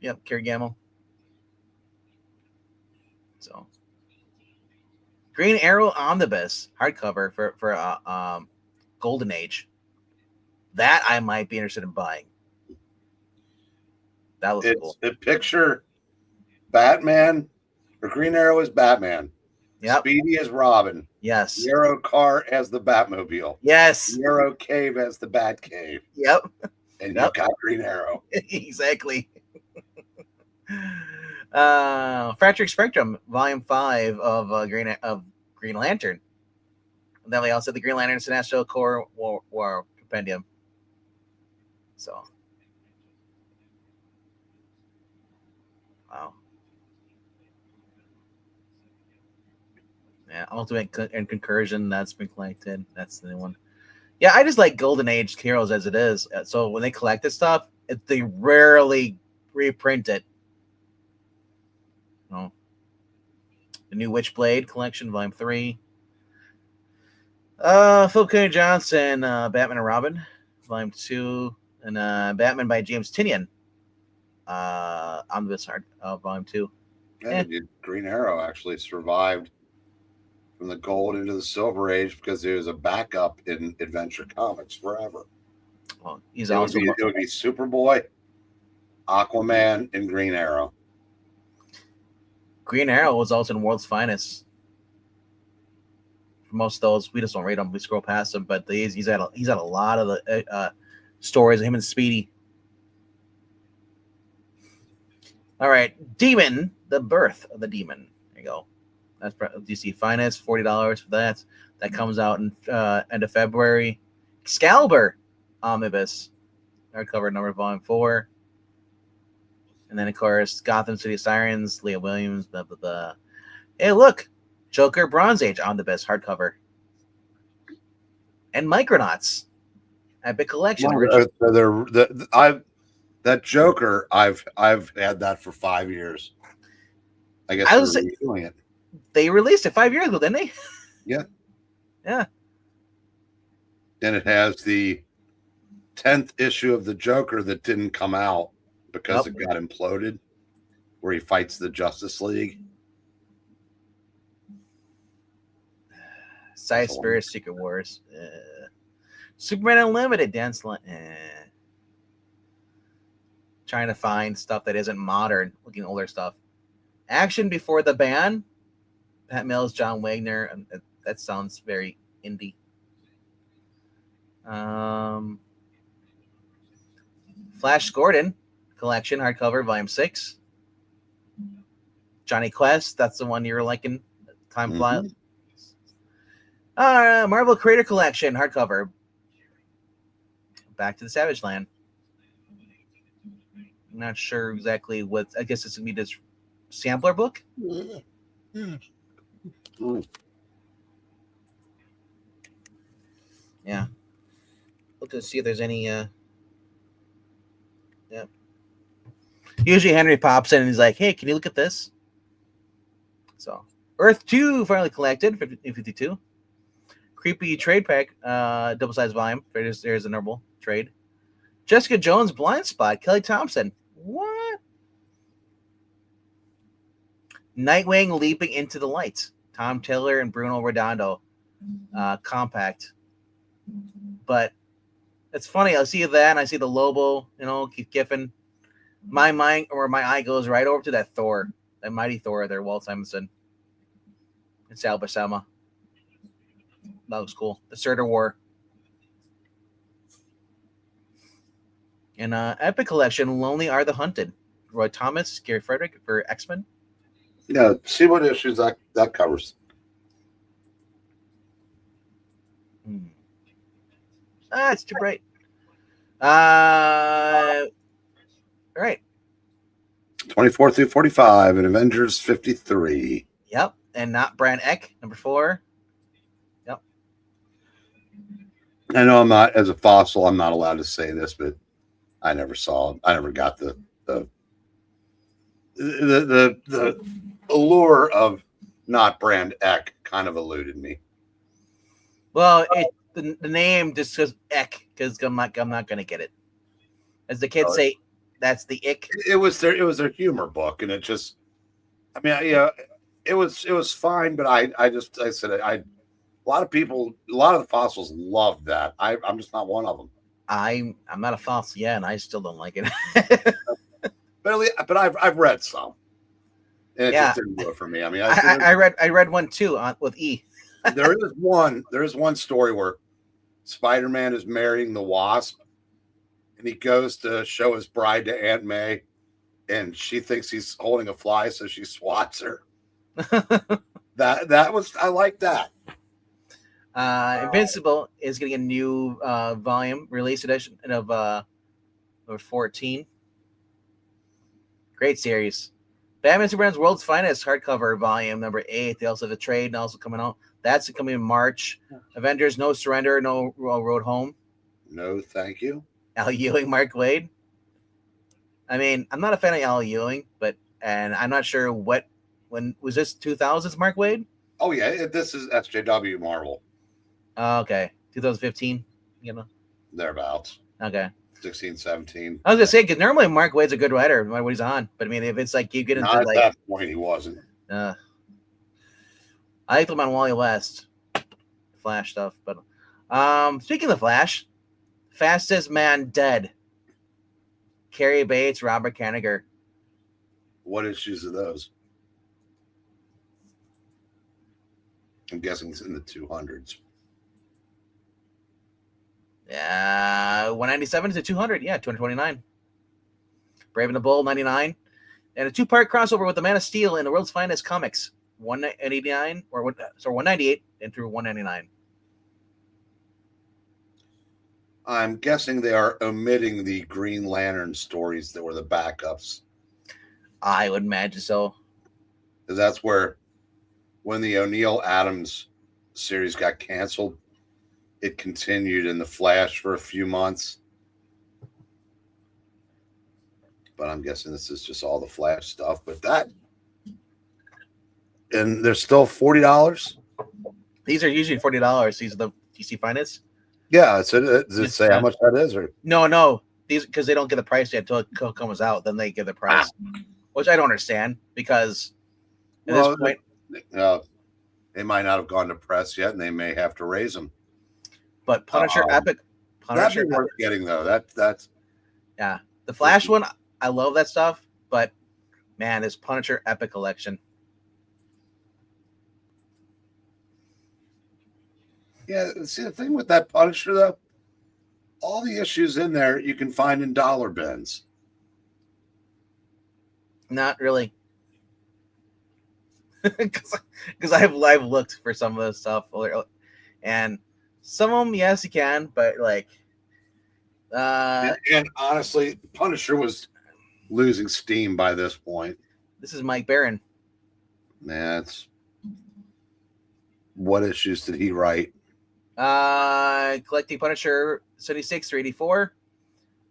Yep, Kerry Gamble. So, Green Arrow Omnibus hardcover for Golden Age. That I might be interested in buying. That looks cool. Picture Batman or Green Arrow as Batman. Yep. Speedy as Robin. Yes. Yarrow Car as the Batmobile. Yes. Yarrow Cave as the Batcave. Yep. And you've got Green Arrow. Exactly. Fractured Spectrum, Volume 5 of Green Lantern. And then we also have the Green Lantern Sinestro Core War Compendium. So, wow. Yeah, Ultimate and Concursion, that's been collected. That's the new one. Yeah, I just like Golden Age heroes as it is. So when they collect this stuff, they rarely reprint it. The new Witchblade collection, Volume 3. Philip K. Johnson, Batman and Robin, Volume 2, and Batman by James Tynion, Omnibus Art, Volume 2. Yeah, Green Arrow actually survived from the gold into the silver age because he was a backup in Adventure Comics forever. Well, it would be Superboy, Aquaman, and Green Arrow. Green Arrow was also in World's Finest. For most of those, we just don't rate them. We scroll past them, but he's had a lot of the stories of him and Speedy. All right, Demon, the Birth of the Demon. There you go. That's DC Finest, $40 for that. That comes out in end of February. Excalibur Omnibus, hardcover number volume 4. And then, of course, Gotham City Sirens, Leah Williams, blah, blah, blah. Hey, look, Joker Bronze Age Omnibus, hardcover. And Micronauts, Epic Collection. Original. That Joker, I've had that for 5 years. I guess they're redoing it. They released it 5 years ago, didn't they? Yeah. Yeah. And it has the 10th issue of the Joker that didn't come out because it got imploded, where he fights the Justice League. Side Spirit, Secret Wars. Superman Unlimited, Dance Line. Trying to find stuff that isn't modern, looking older stuff. Action Before the Ban. Pat Mills, John Wagner. That sounds very indie. Flash Gordon collection, hardcover, volume 6. Johnny Quest, that's the one you were liking. Time Flies. Marvel Creator Collection, hardcover. Back to the Savage Land. I'm not sure exactly what. I guess it's gonna be this sampler book. Yeah. Look to see if there's any. Yeah. Usually Henry pops in and he's like, "Hey, can you look at this?" So Earth 2 finally collected, 52. Creepy trade pack, double-sized volume. There's a normal trade. Jessica Jones Blind Spot, Kelly Thompson. What? Nightwing Leaping into the Light. Tom Taylor and Bruno Redondo. Compact. But it's funny. I see that and I see the Lobo, Keith Giffen. My eye goes right over to that Thor, that mighty Thor there, Walt Simonson. And Sal Buscema. That looks cool. The Surtur War. And Epic Collection, Lonely Are the Hunted. Roy Thomas, Gary Frederick for X-Men. Yeah, see what issues that covers. It's too bright. All right. 24 through 45 and Avengers 53. Yep. And not Brand Eck, number 4. Yep. I know I'm not, as a fossil, I'm not allowed to say this, but I never got the allure of not Brand Eck kind of eluded me. Well, the name just says Eck because I'm not going to get it. As the kids say, that's the ick. It was their humor book, and it just, I mean, yeah, it was fine, but I said a lot of the fossils loved that. I'm just not one of them. I'm not a fossil, and I still don't like it. but I've read some, and it just didn't do it for me. I mean, I read one too with E. there is one story where Spider-Man is marrying the Wasp, and he goes to show his bride to Aunt May, and she thinks he's holding a fly, so she swats her. that was, I like that. Invincible is getting a new volume, release edition of number 14. Great series. Batman Superman's World's Finest hardcover volume number 8. They also have a trade and also coming out. That's coming in March. Avengers No Surrender, No Road Home. No, thank you. Al Ewing, Mark Waid. I mean, I'm not a fan of Al Ewing, and I'm not sure when was this 2000s Mark Waid? Oh yeah, this is SJW Marvel. Okay, 2015, Thereabouts. Okay. 16, 17. I was gonna say because normally Mark Waid's a good writer when he's on, but I mean if it's like you get into at that point he wasn't. I liked him on Wally West, Flash stuff, but speaking of Flash, Fastest Man Dead. Carrie Bates, Robert Kanigher. What issues are those? I'm guessing it's in the 200s. Yeah, 197 to 200. Yeah, 229. Brave and the Bold, 99. And a 2-part crossover with the Man of Steel and the World's Finest Comics, 189 or 198 and through 199. I'm guessing they are omitting the Green Lantern stories that were the backups. I would imagine so. Because that's where, when the O'Neill Adams series got canceled, it continued in the Flash for a few months. But I'm guessing this is just all the Flash stuff. But that, and they're still $40. These are usually $40. These are the DC Finest. Yeah, so does it say how much that is, or no? These because they don't get the price yet until it comes out. Then they give the price, which I don't understand because at this point, they might not have gone to press yet, and they may have to raise them. But Punisher Epic, that'd be worth getting though. That's yeah. The Flash one, I love that stuff, but man, this Punisher Epic collection. Yeah, see the thing with that Punisher though, all the issues in there you can find in dollar bins. Not really, because I've looked for some of this stuff, and some of them, yes, you can, but like, and honestly, Punisher was losing steam by this point. This is Mike Baron. That's what issues did he write? Collecting Punisher 76 through 84,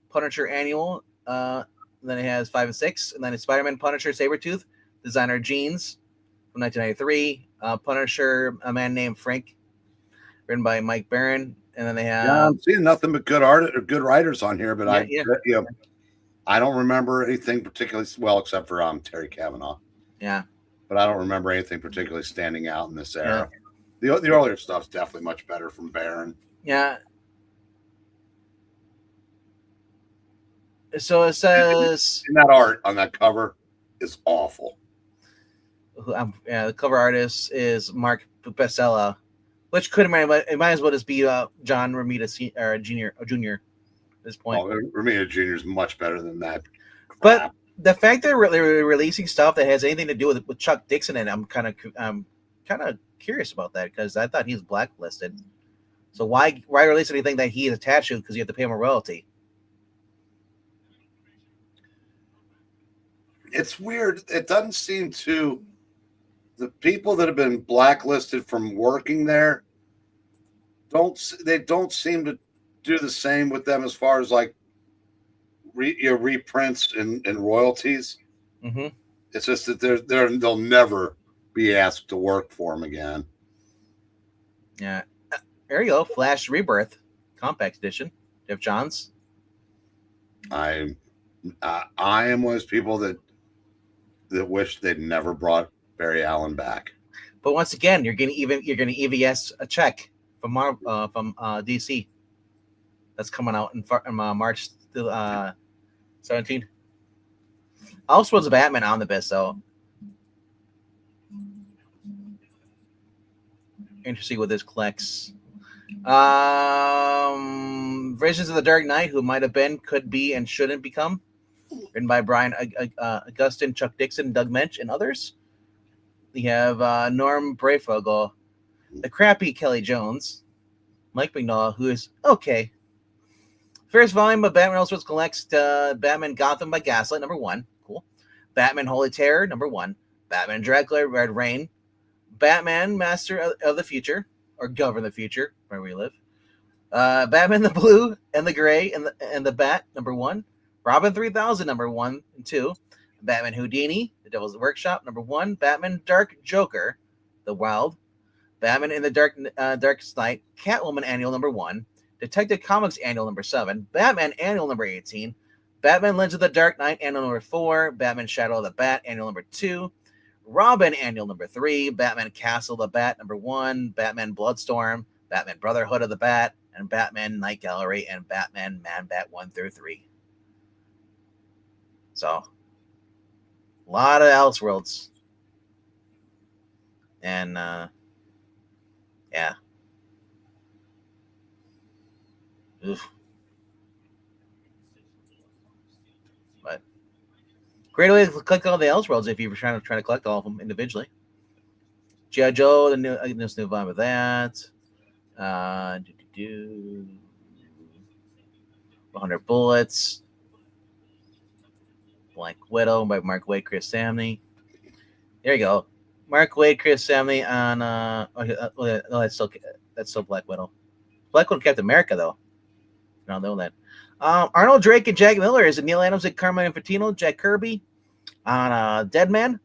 Punisher Annual. Then it has 5 and 6, and then it's Spider-Man Punisher Sabretooth, designer Jeans from 1993. Punisher, a man named Frank, written by Mike Baron, and then they have. Yeah, I'm seeing nothing but good art or good writers on here, but I don't remember anything particularly well except for Terry Kavanaugh. Yeah, but I don't remember anything particularly standing out in this era. Yeah. The earlier stuff's definitely much better from Baron. Yeah. So it says, and that art on that cover is awful. The cover artist is Mark Pesella, which it might as well just be John Romita Jr. at this point. Oh, Romita Jr. is much better than that. Crap. But the fact that they're releasing stuff that has anything to do with Chuck Dixon, and I'm kind of curious about that because I thought he was blacklisted. So why release anything that he is attached to? Because you have to pay him a royalty. It's weird. It doesn't seem to the people that have been blacklisted from working there don't seem to do the same with them as far as like reprints and royalties. Mm-hmm. It's just that they'll never be asked to work for them again. Yeah, there you go. Flash Rebirth Compact Edition. Jeff Johns. I am one of those people that wish they'd never brought Barry Allen back. But once again, you're going to EVS a check from DC. That's coming out in March 17th. Also was a Batman omnibus, though. Interesting what this collects. Visions of the Dark Knight, who might have been, could be, and shouldn't become. Written by Brian Augustin, Chuck Dixon, Doug Mensch, and others. We have Norm Brayfogle, the crappy Kelly Jones, Mike Mignola, who is okay. First volume of Batman Elseworlds collects Batman Gotham by Gaslight, #1. Cool. Batman Holy Terror, #1. Batman Dracula, Red Rain. Batman Master of the Future, or Govern the Future, where we live. Batman the Blue and the Gray and the Bat, #1. Robin 3000, #1 and 2. Batman Houdini, The Devil's Workshop, #1. Batman Dark Joker, The Wild. Batman in the Darkest Night, Catwoman Annual #1. Detective Comics Annual #7. Batman Annual #18. Batman Legends of the Dark Knight Annual #4. Batman Shadow of the Bat Annual #2. Robin Annual #3. Batman Castle of the Bat #1. Batman Bloodstorm. Batman Brotherhood of the Bat. And Batman Night Gallery and Batman Man-Bat 1 through 3. So, a lot of Elseworlds. And, yeah. Oof. Great way to collect all the Elseworlds if you're trying to collect all of them individually. G.I. Joe, the new volume of that. 100 Bullets. Black Widow by Mark Waid, Chris Samney. There you go. Mark Waid, Chris Samney on. No, that's still Black Widow. Black Widow Captain America though. I don't know that. Arnold Drake and Jack Miller is it Neil Adams and Carmine Infantino, Jack Kirby on Dead Man.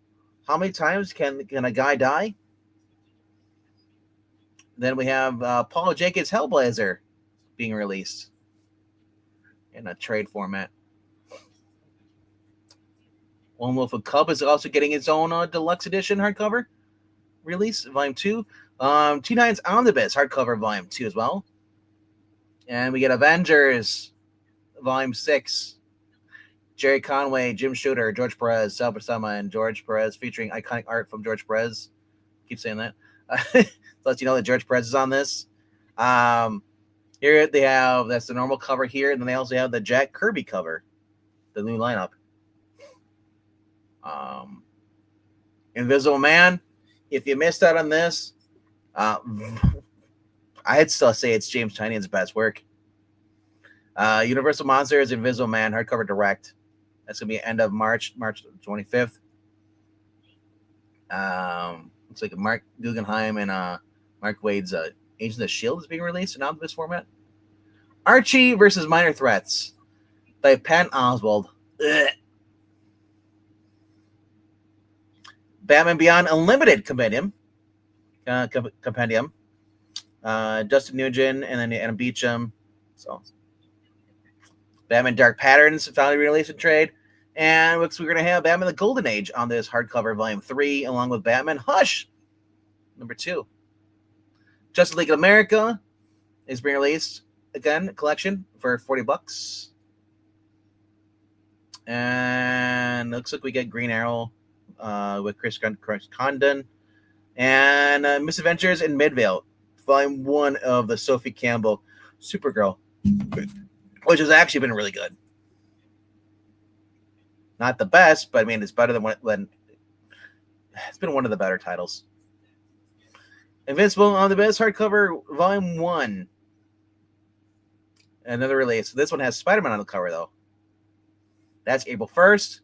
How many times can a guy die? Then we have Paul Jenkins Hellblazer being released in a trade format. One Wolf of Cub is also getting its own deluxe edition hardcover release, Volume 2. T9's Omnibus hardcover Volume 2 as well. And we get Avengers Volume 6. Jerry Conway, Jim Shooter, George Perez, Sal Buscema, and George Perez featuring iconic art from George Perez. Keep saying that. Let you know that George Perez is on this. Here they have, that's the normal cover here, and then they also have the Jack Kirby cover, the new lineup. Invisible Man, if you missed out on this, I'd still say it's James Tynion's best work. Universal Monsters, Invisible Man, hardcover direct. That's going to be end of March 25th. Looks like Mark Guggenheim and Mark Waid's Agents of S.H.I.E.L.D. is being released in omnibus format. Archie versus Minor Threats by Patton Oswalt. Ugh. Batman Beyond Unlimited Compendium. Justin Nugent and then Adam Beecham. So Batman Dark Patterns finally released in trade. And we're going to have Batman the Golden Age on this hardcover Volume 3, along with Batman Hush, number 2. Justice League of America is being released again, collection for $40. And looks like we get Green Arrow with Chris Condon. And Misadventures in Midvale, Volume 1 of the Sophie Campbell Supergirl, which has actually been really good. Not the best, but I mean, it's better than when it's been one of the better titles. Invincible on the best hardcover, Volume 1. Another release. This one has Spider-Man on the cover, though. That's April 1st.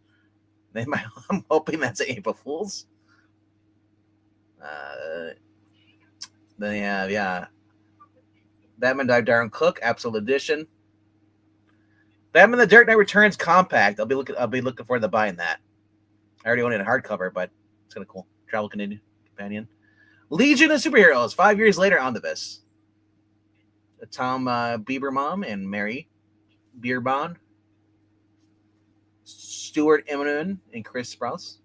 I'm hoping that's April Fool's. Then yeah. Batman Dive Darren Cook, Absolute Edition. Batman The Dark Knight Returns compact. I'll be looking forward to buying that. I already own it in hardcover, but it's kind of cool. Travel companion. Legion of Superheroes, 5 years later omnibus. Tom Biebermom and Mary Bierbond. Stuart Immonen and Chris Sprouse.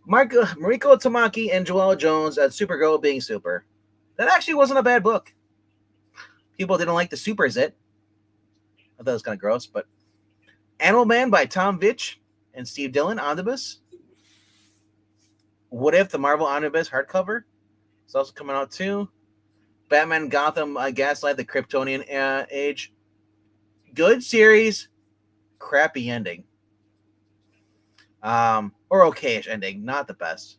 Mariko Tamaki and Joelle Jones at Supergirl Being Super. That actually wasn't a bad book. People didn't like the supers it. I thought it was kind of gross, but Animal Man by Tom Vitch and Steve Dillon, omnibus. What If, the Marvel omnibus hardcover. It's also coming out too. Batman Gotham Gaslight, the Kryptonian Age. Good series, crappy ending. Or okayish ending, not the best.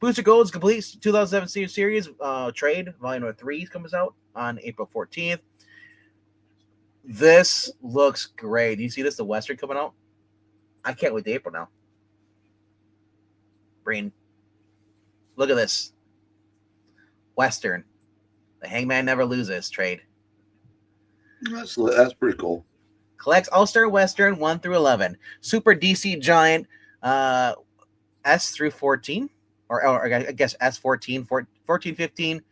Booster Gold's complete 2007 series trade, volume 3 comes out on April 14th. This looks great. Do you see this? The Western coming out? I can't wait to April now. Breen. Look at this. Western. The Hangman Never Loses trade. That's pretty cool. Collects All-Star Western 1 through 11. Super DC Giant S through 14. Or I guess S14, 14, 15,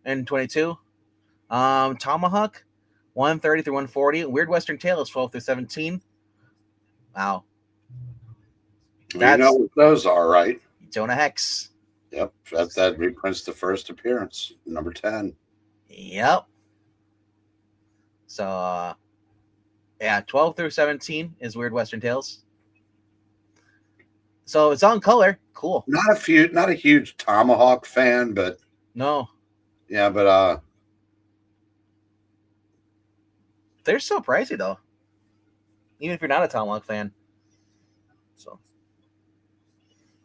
and 22. Tomahawk 130 through 140. Weird Western Tales 12 through 17. Wow. You know what those are, right? Jonah Hex. Yep. That reprints the first appearance, number 10. Yep. So, 12 through 17 is Weird Western Tales. So it's on color. Cool. Not a huge Tomahawk fan, but no. Yeah, but they're so pricey though. Even if you're not a Tomahawk fan. So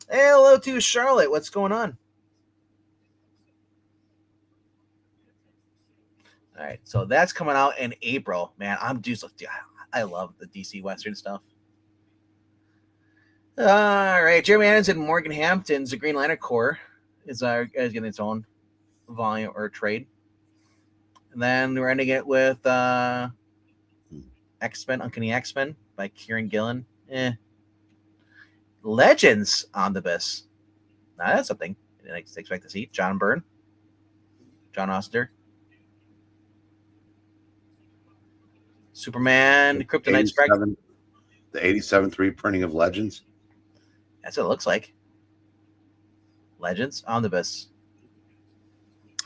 Hey, hello to Charlotte. What's going on? All right, so that's coming out in April. Man, I'm just I love the DC Western stuff. All right, Jeremy Adams and Morgan Hampton's The Green Lantern Corps is getting its own volume or trade. And then we're ending it with X-Men, Uncanny X-Men by Kieran Gillen. Legends Omnibus. Now that's something I expect to see. John Byrne, John Oster. Superman, Kryptonite Strike. The 87th reprinting of Legends. That's what it looks like. Legends Omnibus.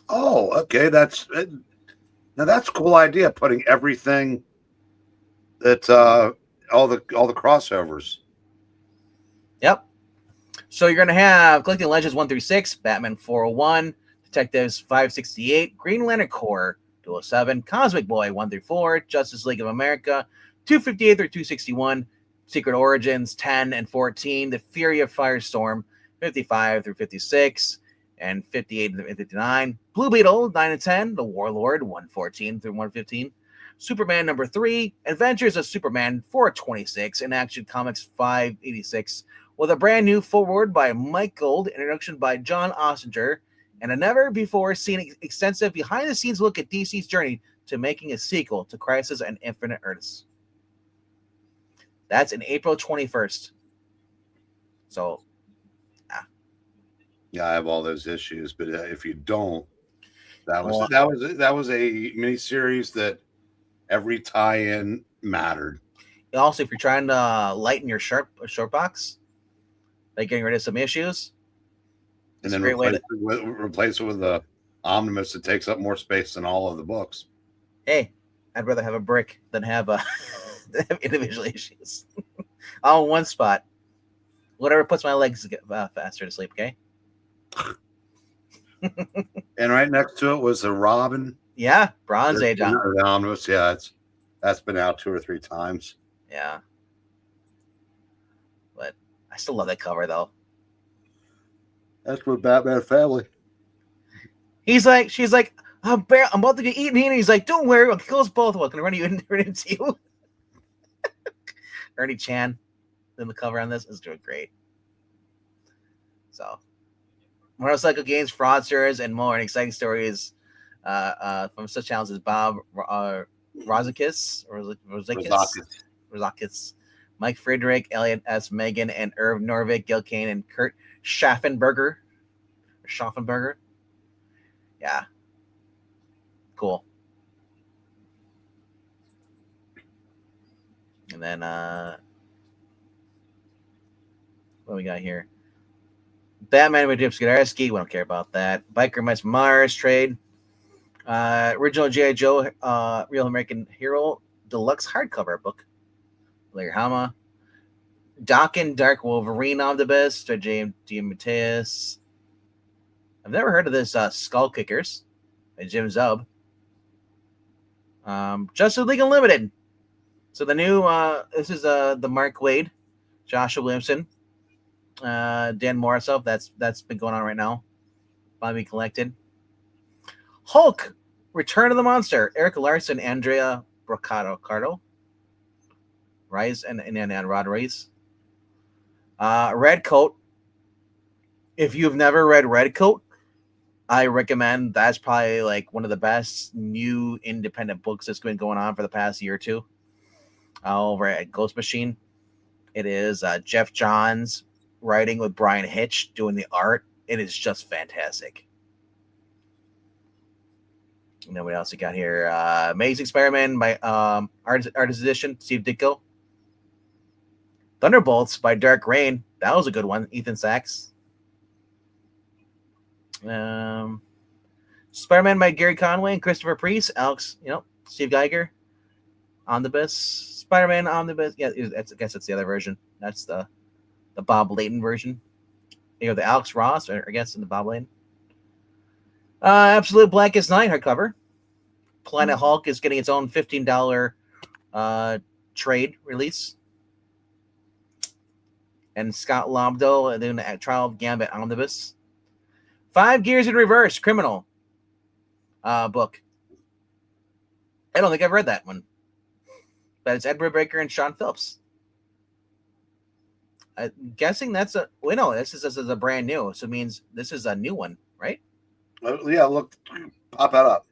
Oh, okay. That's a cool idea. Putting everything that all the crossovers. Yep. So you're gonna have Collecting Legends 1 through 6, Batman 401, Detectives 568, Green Lantern Corps 207, Cosmic Boy 1 through 4, Justice League of America 258 through 261, Secret Origins 10 and 14, The Fury of Firestorm 55 through 56, and 58 and 59. Blue Beetle 9 and 10, The Warlord 114 through 115. Superman number 3, Adventures of Superman 426, and Action Comics 586, with a brand new foreword by Mike Gold, introduction by John Ossinger, and a never before seen extensive behind the scenes look at DC's journey to making a sequel to Crisis on Infinite Earths. That's in April 21st. So, yeah, I have all those issues, but if you don't, that was a miniseries that every tie-in mattered. Also, if you're trying to lighten your short box, like getting rid of some issues, and then replace it with a omnibus that takes up more space than all of the books. Hey, I'd rather have a brick than have individual issues. All in one spot. Whatever puts my legs faster to sleep, okay? And right next to it was the Robin. Yeah, Bronze Age. The omnibus, yeah, that's been out 2 or 3 times. Yeah. But I still love that cover, though. That's with Batman Family. She's like, I'm about to get eaten here. And he's like, don't worry, I'll kill us both. Well, can I run into you? Ernie Chan in the cover on this is doing great. So, Motorcycle Games, Fraudsters, and more, and exciting stories from such channels as Bob Rozakis, Mike Friedrich, Elliot S. Megan, and Irv Norvik, Gil Kane, and Kurt Schaffenberger. Yeah. Cool. And then what we got here? Batman with Jim Skadarsky. We don't care about that. Biker Mice Mars trade. Original G.I. Joe Real American Hero Deluxe hardcover book. Larry Hama. Doc and Dark Wolverine Omnibus by James D. Mateus. I've never heard of this Skull Kickers by Jim Zub. Justice League Unlimited. So the new this is the Mark Waid, Joshua Williamson, Dan Morrisov. That's been going on right now. Bobby Collected. Hulk, Return of the Monster. Eric Larson, Andrea Brocado, Rise and Rod Reis. Red Coat. If you've never read Red Coat, I recommend. That's probably like one of the best new independent books that's been going on for the past year or two. Over at Ghost Machine, it is Jeff Johns writing with Brian Hitch doing the art. It is just fantastic. And then what else we got here? Amazing Spider-Man by Artist Edition, Steve Ditko. Thunderbolts by Dark Reign. That was a good one. Ethan Sachs. Spider-Man by Gary Conway and Christopher Priest. Alex, Steve Geiger. Omnibus. Spider-Man Omnibus. Yeah, I guess that's the other version. That's the Bob Layton version. You have the Alex Ross, or I guess in the Bob Layton. Absolute Blackest Night hardcover. Planet Hulk is getting its own $15 trade release. and Scott Lobdell doing the Trial of Gambit omnibus. 5 Gears in Reverse, Criminal book. I don't think I've read that one, but it's Ed Brubaker and Sean Phillips. I'm guessing that's a. Wait, no, this is a brand new, so it means this is a new one, right? Yeah, look, pop that up.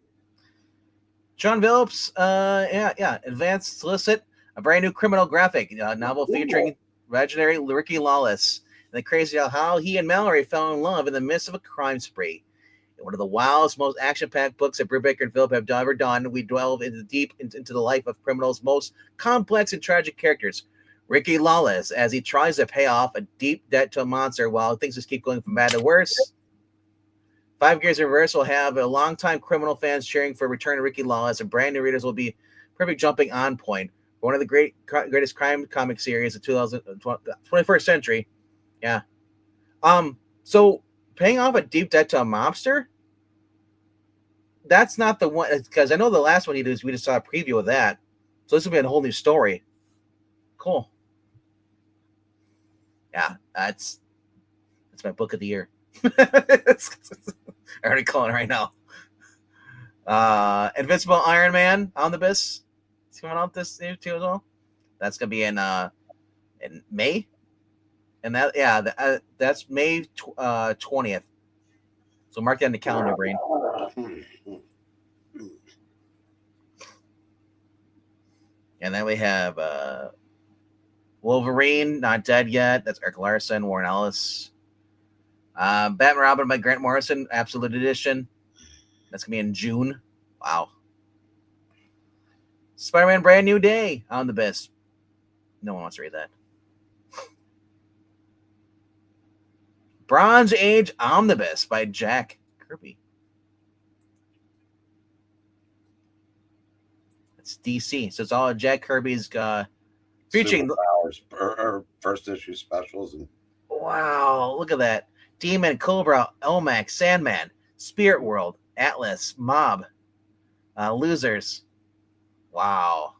Sean Phillips, yeah. Advanced Solicit, a brand new criminal graphic novel featuring legendary Ricky Lawless. And the crazy how he and Mallory fell in love in the midst of a crime spree. In one of the wildest, most action-packed books that Brubaker and Phillip have ever done, we delve deep into the life of criminals' most complex and tragic characters. Ricky Lawless, as he tries to pay off a deep debt to a monster while things just keep going from bad to worse. 5 Gears in Reverse will have a longtime criminal fans cheering for return of Ricky Lawless, and brand new readers will be perfect jumping on point for one of the greatest crime comic series of 21st century. Yeah. So paying off a deep debt to a mobster? That's not the one, because I know the last one we just saw a preview of that. So this will be a whole new story. Cool. Yeah, that's my book of the year. I already calling it right now. Invincible Iron Man omnibus. It's coming out this year too as well. That's gonna be in May, and that's May 20th. So mark that in the calendar, brain. And then we have Wolverine, Not Dead Yet. That's Eric Larson, Warren Ellis. Batman Robin by Grant Morrison, Absolute Edition. That's going to be in June. Wow. Spider-Man Brand New Day on the best. No one wants to read that. Bronze Age Omnibus by Jack Kirby. It's DC. So it's all Jack Kirby's featuring or first issue specials. And wow, look at that. Demon, Cobra, Elmac, Sandman, Spirit World, Atlas, Mob, Losers. Wow.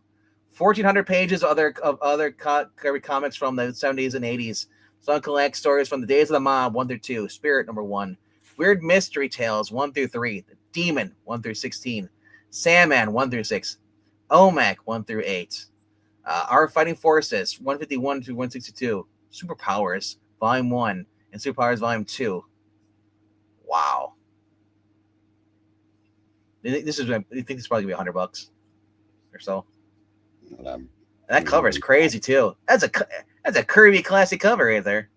1,400 pages of other Kirby comics from the 70s and 80s. Some collect stories from the Days of the Mob 1 through 2, Spirit number 1, Weird Mystery Tales 1 through 3, The Demon 1 through 16, Sandman 1 through 6, OMAC 1 through 8, Our Fighting Forces 151 through 162, Superpowers Volume 1, and Superpowers Volume 2. Wow. You think this is probably gonna be $100 or so? That cover is crazy too. That's a Kirby classic cover right there.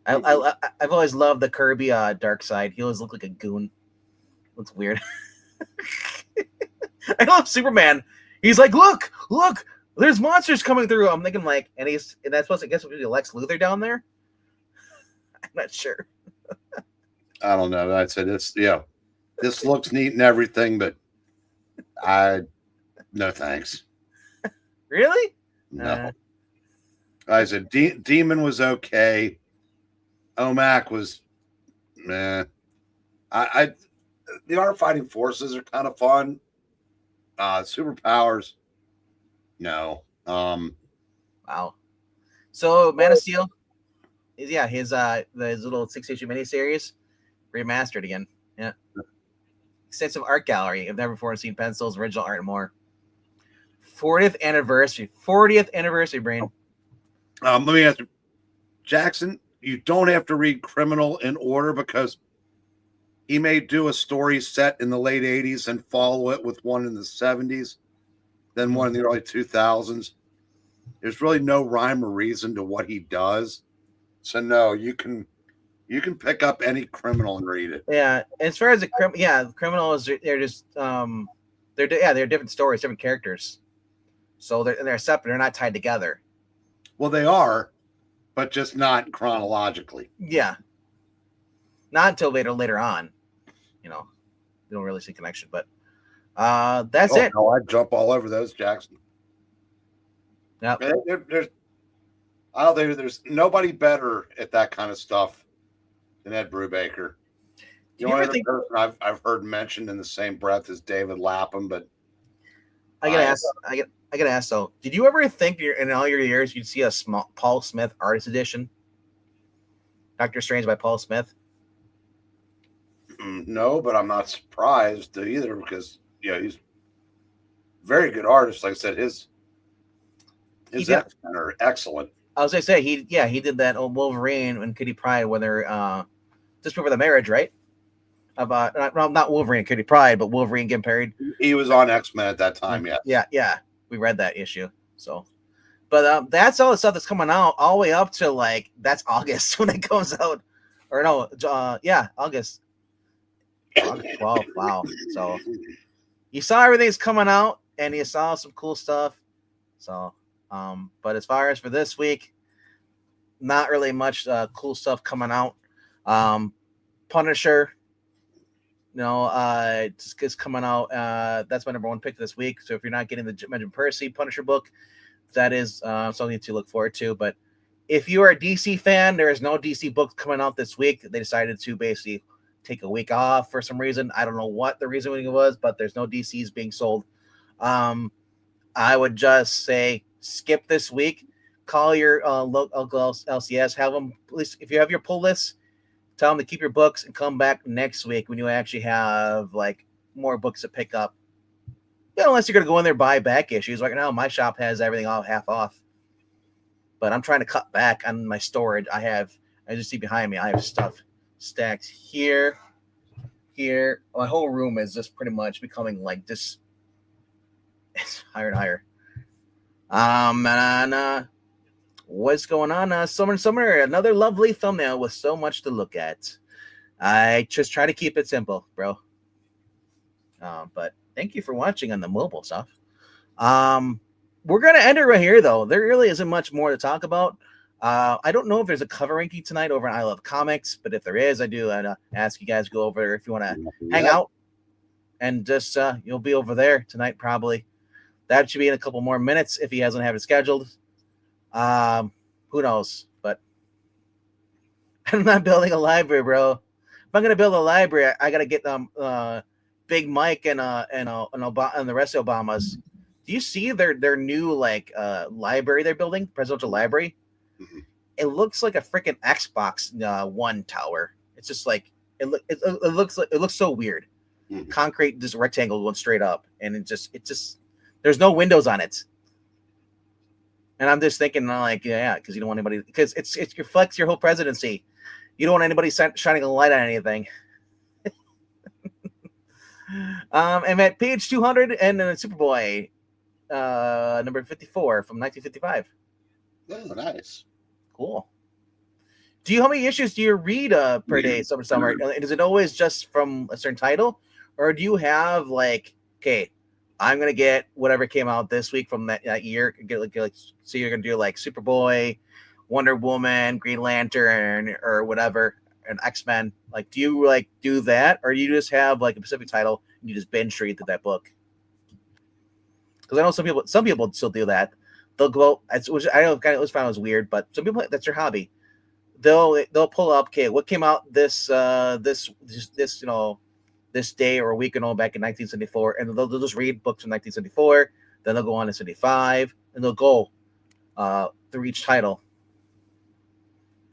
I've always loved the Kirby dark side. He always looked like a goon. Looks weird. I love Superman. He's like, look, there's monsters coming through. I'm thinking like, and that's supposed to guess be Lex Luthor down there. I'm not sure. I don't know. I said this looks neat and everything, but no thanks. Really? No. I said Demon was okay. OMAC was meh. The Art Fighting Forces are kind of fun. Superpowers, no. Wow. So Man of Steel is his little 6-issue miniseries remastered again. Yeah. Extensive art gallery. I've never before seen pencils, original art, and more. 40th anniversary, brain. Let me ask you, Jackson, you don't have to read Criminal in order because he may do a story set in the late 80s and follow it with one in the 70s, then one in the early 2000s. There's really no rhyme or reason to what he does. So no, you can pick up any Criminal and read it. Yeah, as far as the Criminal is, they're just they're different stories, different characters. So they're separate. They're not tied together. Well, they are, but just not chronologically. Yeah. Not until later on. You don't really see connection. But that's it. No, I'd jump all over those, Jackson. Yeah. There's nobody better at that kind of stuff than Ed Brubaker. The only other person I've heard mentioned in the same breath is David Lapham, but I I gotta ask though, did you ever think in all your years you'd see a small Paul Smith artist edition? Doctor Strange by Paul Smith? No, but I'm not surprised either because he's a very good artist. Like I said, his X-Men are excellent. I was gonna say he did that old Wolverine and Kitty Pryde when they're just before the marriage, right? About not Wolverine and Kitty Pryde, but Wolverine getting married. He was on X-Men at that time, yeah. We read that issue. So, but that's all the stuff that's coming out all the way up to like that's August when it comes out, or no, August. August 12th. Wow. So you saw everything's coming out, and you saw some cool stuff. So, but as far as for this week, not really much cool stuff coming out. Punisher, it's coming out. That's my number one pick this week. So if you're not getting the Jim Percy Punisher book, that is something to look forward to. But if you are a DC fan, there is no DC book coming out this week. They decided to basically take a week off for some reason. I don't know what the reason was, but there's no DCs being sold. I would just say skip this week. Call your local LCS. Have them, at least if you have your pull list, tell them to keep your books and come back next week when you actually have like more books to pick up. Unless you're going to go in there and buy back issues. Right now, my shop has everything all half off. But I'm trying to cut back on my storage. As you see behind me, I have stuff stacked here. My whole room is just pretty much becoming like this. It's higher and higher. What's going on? Summer, another lovely thumbnail with so much to look at. I just try to keep it simple, bro. But thank you for watching on the mobile stuff. We're gonna end it right here, though. There really isn't much more to talk about. I don't know if there's a cover ranking tonight over on I Love Comics, but if there is, I do ask you guys to go over if you want to hang out and just you'll be over there tonight probably. That should be in a couple more minutes if he hasn't have it scheduled. Who knows? But I'm not building a library, bro. If I'm gonna build a library, I gotta get Big Mike and Obama and the rest of Obamas. Do you see their new library they're building, presidential library? Mm-hmm. It looks like a freaking Xbox One tower. It's just like it looks so weird. Mm-hmm. Concrete, just rectangle going straight up, and it just there's no windows on it. And I'm just thinking, because you don't want anybody, because it reflects your whole presidency. You don't want anybody shining a light on anything. I'm at page 200 and Superboy, number 54 from 1955. Oh, nice. Cool. How many issues do you read per day, summer? Is it always just from a certain title? Or do you have I'm gonna get whatever came out this week from that year. So you're gonna do like Superboy, Wonder Woman, Green Lantern, or whatever, and X-Men. Do you do that, or do you just have a specific title and you just binge read through that book? Because I know some people still do that. They'll go, which I know kind of found it was weird, but some people that's their hobby. They'll pull up, what came out this day or a week ago back in 1974, and they'll just read books from 1974. Then they'll go on to 75, and they'll go through each title.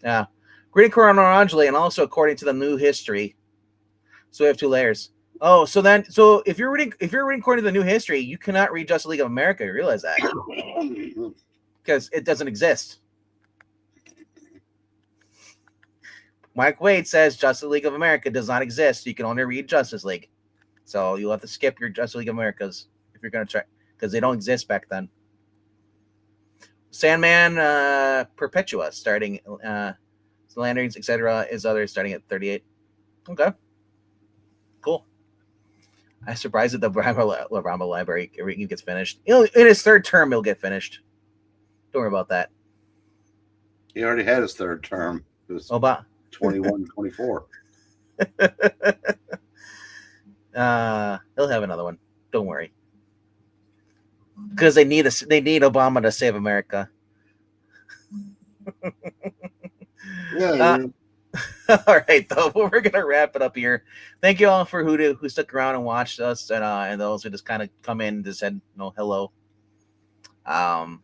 Yeah, greeting chronologically, and also according to the new history. So we have two layers. Oh, so if you're reading according to the new history, you cannot read Justice League of America. You realize that? Because it doesn't exist. Mike Wade says Justice League of America does not exist. So you can only read Justice League. So you'll have to skip your Justice League of Americas if you're going to try, because they don't exist back then. Sandman Perpetua starting, Lanterns, etc. is others starting at 38. Okay. Cool. I'm surprised that the Rama library gets finished. In his third term, he'll get finished. Don't worry about that. He already had his third term. It was 21, 24. He'll have another one. Don't worry. Because they need Obama to save America. Yeah. All right, though. Well, we're gonna wrap it up here. Thank you all for who stuck around and watched us, and those who just kind of come in and just said hello. Um,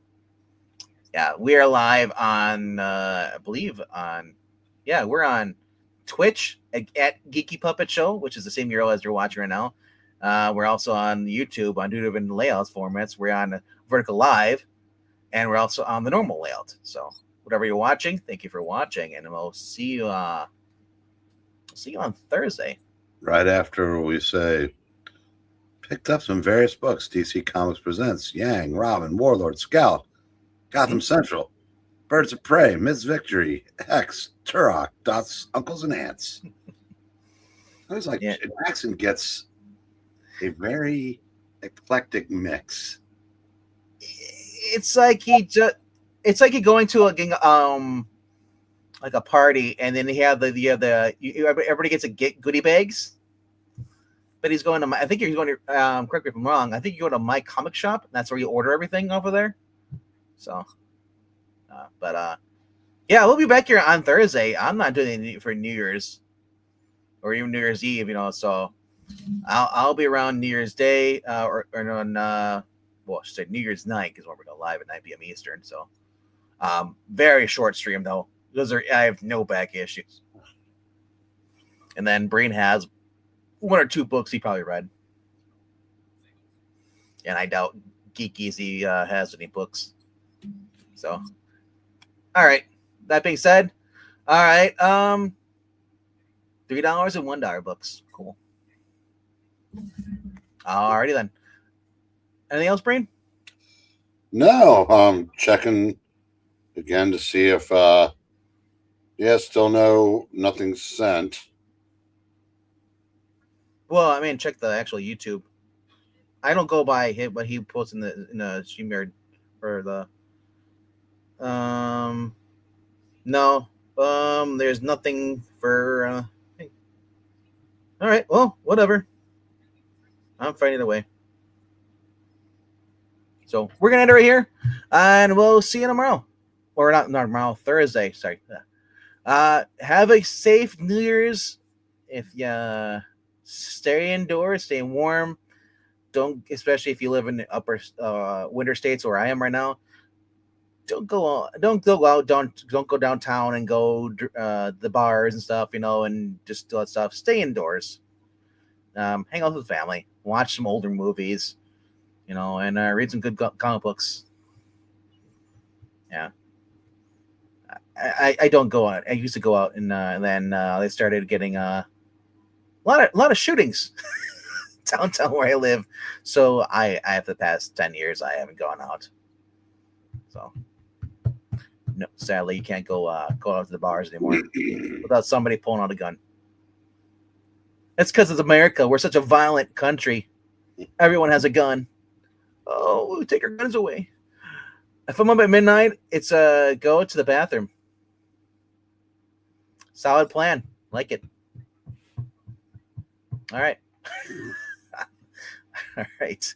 yeah, we are live on, I believe on, yeah, we're on Twitch at Geeky Puppet Show, which is the same URL as you're watching right now. We're also on YouTube on 2 different layouts formats. We're on vertical live, and we're also on the normal layout. So whatever you're watching, thank you for watching, and we'll see you. See you on Thursday. Right after we say, picked up some various books. DC Comics presents Yang, Robin, Warlord, Scout, Gotham Central, Birds of Prey, Ms. Victory, X, Turok, Dot's Uncles and Aunts. I was like, Jackson gets a very eclectic mix. It's like it's like you're going to like a party, and then everybody gets goodie bags. But he's going to I think you're going to correct me if I'm wrong. I think you go to My Comic Shop. And that's where you order everything over there. So, yeah, we'll be back here on Thursday. I'm not doing anything for New Year's or even New Year's Eve, So I'll be around New Year's Day or on I should say New Year's night, because we're going live at 9 p.m. Eastern. So, very short stream though. I have no back issues. And then Brain has 1 or 2 books he probably read, and I doubt Geeky has any books. So, all right. That being said, all right. $3 and $1 books. Cool. Alrighty then. Anything else, Brain? No, checking again to see if still nothing's sent. Well, I mean, check the actual YouTube. I don't go by what he posts in the StreamYard or the no. There's nothing for hey. All right, well, whatever. I'm finding a way. So we're gonna end it right here, and we'll see you tomorrow, or not tomorrow, Thursday. Sorry. Have a safe New Year's. If you stay indoors, stay warm. Don't, especially if you live in the upper winter states where I am right now. Don't go out. Don't go downtown and go the bars and stuff. And just do that stuff. Stay indoors. Hang out with the family. Watch some older movies. And read some good comic books. Yeah. I don't go out. I used to go out, and then they started getting a lot of shootings downtown where I live. So I have the past 10 years I haven't gone out. So no, sadly you can't go out to the bars anymore without somebody pulling out a gun. It's because it's America. We're such a violent country. Everyone has a gun. Oh, we take our guns away. If I'm up at midnight, it's go to the bathroom. Solid plan. Like it. All right. All right.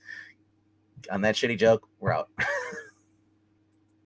On that shitty joke, we're out.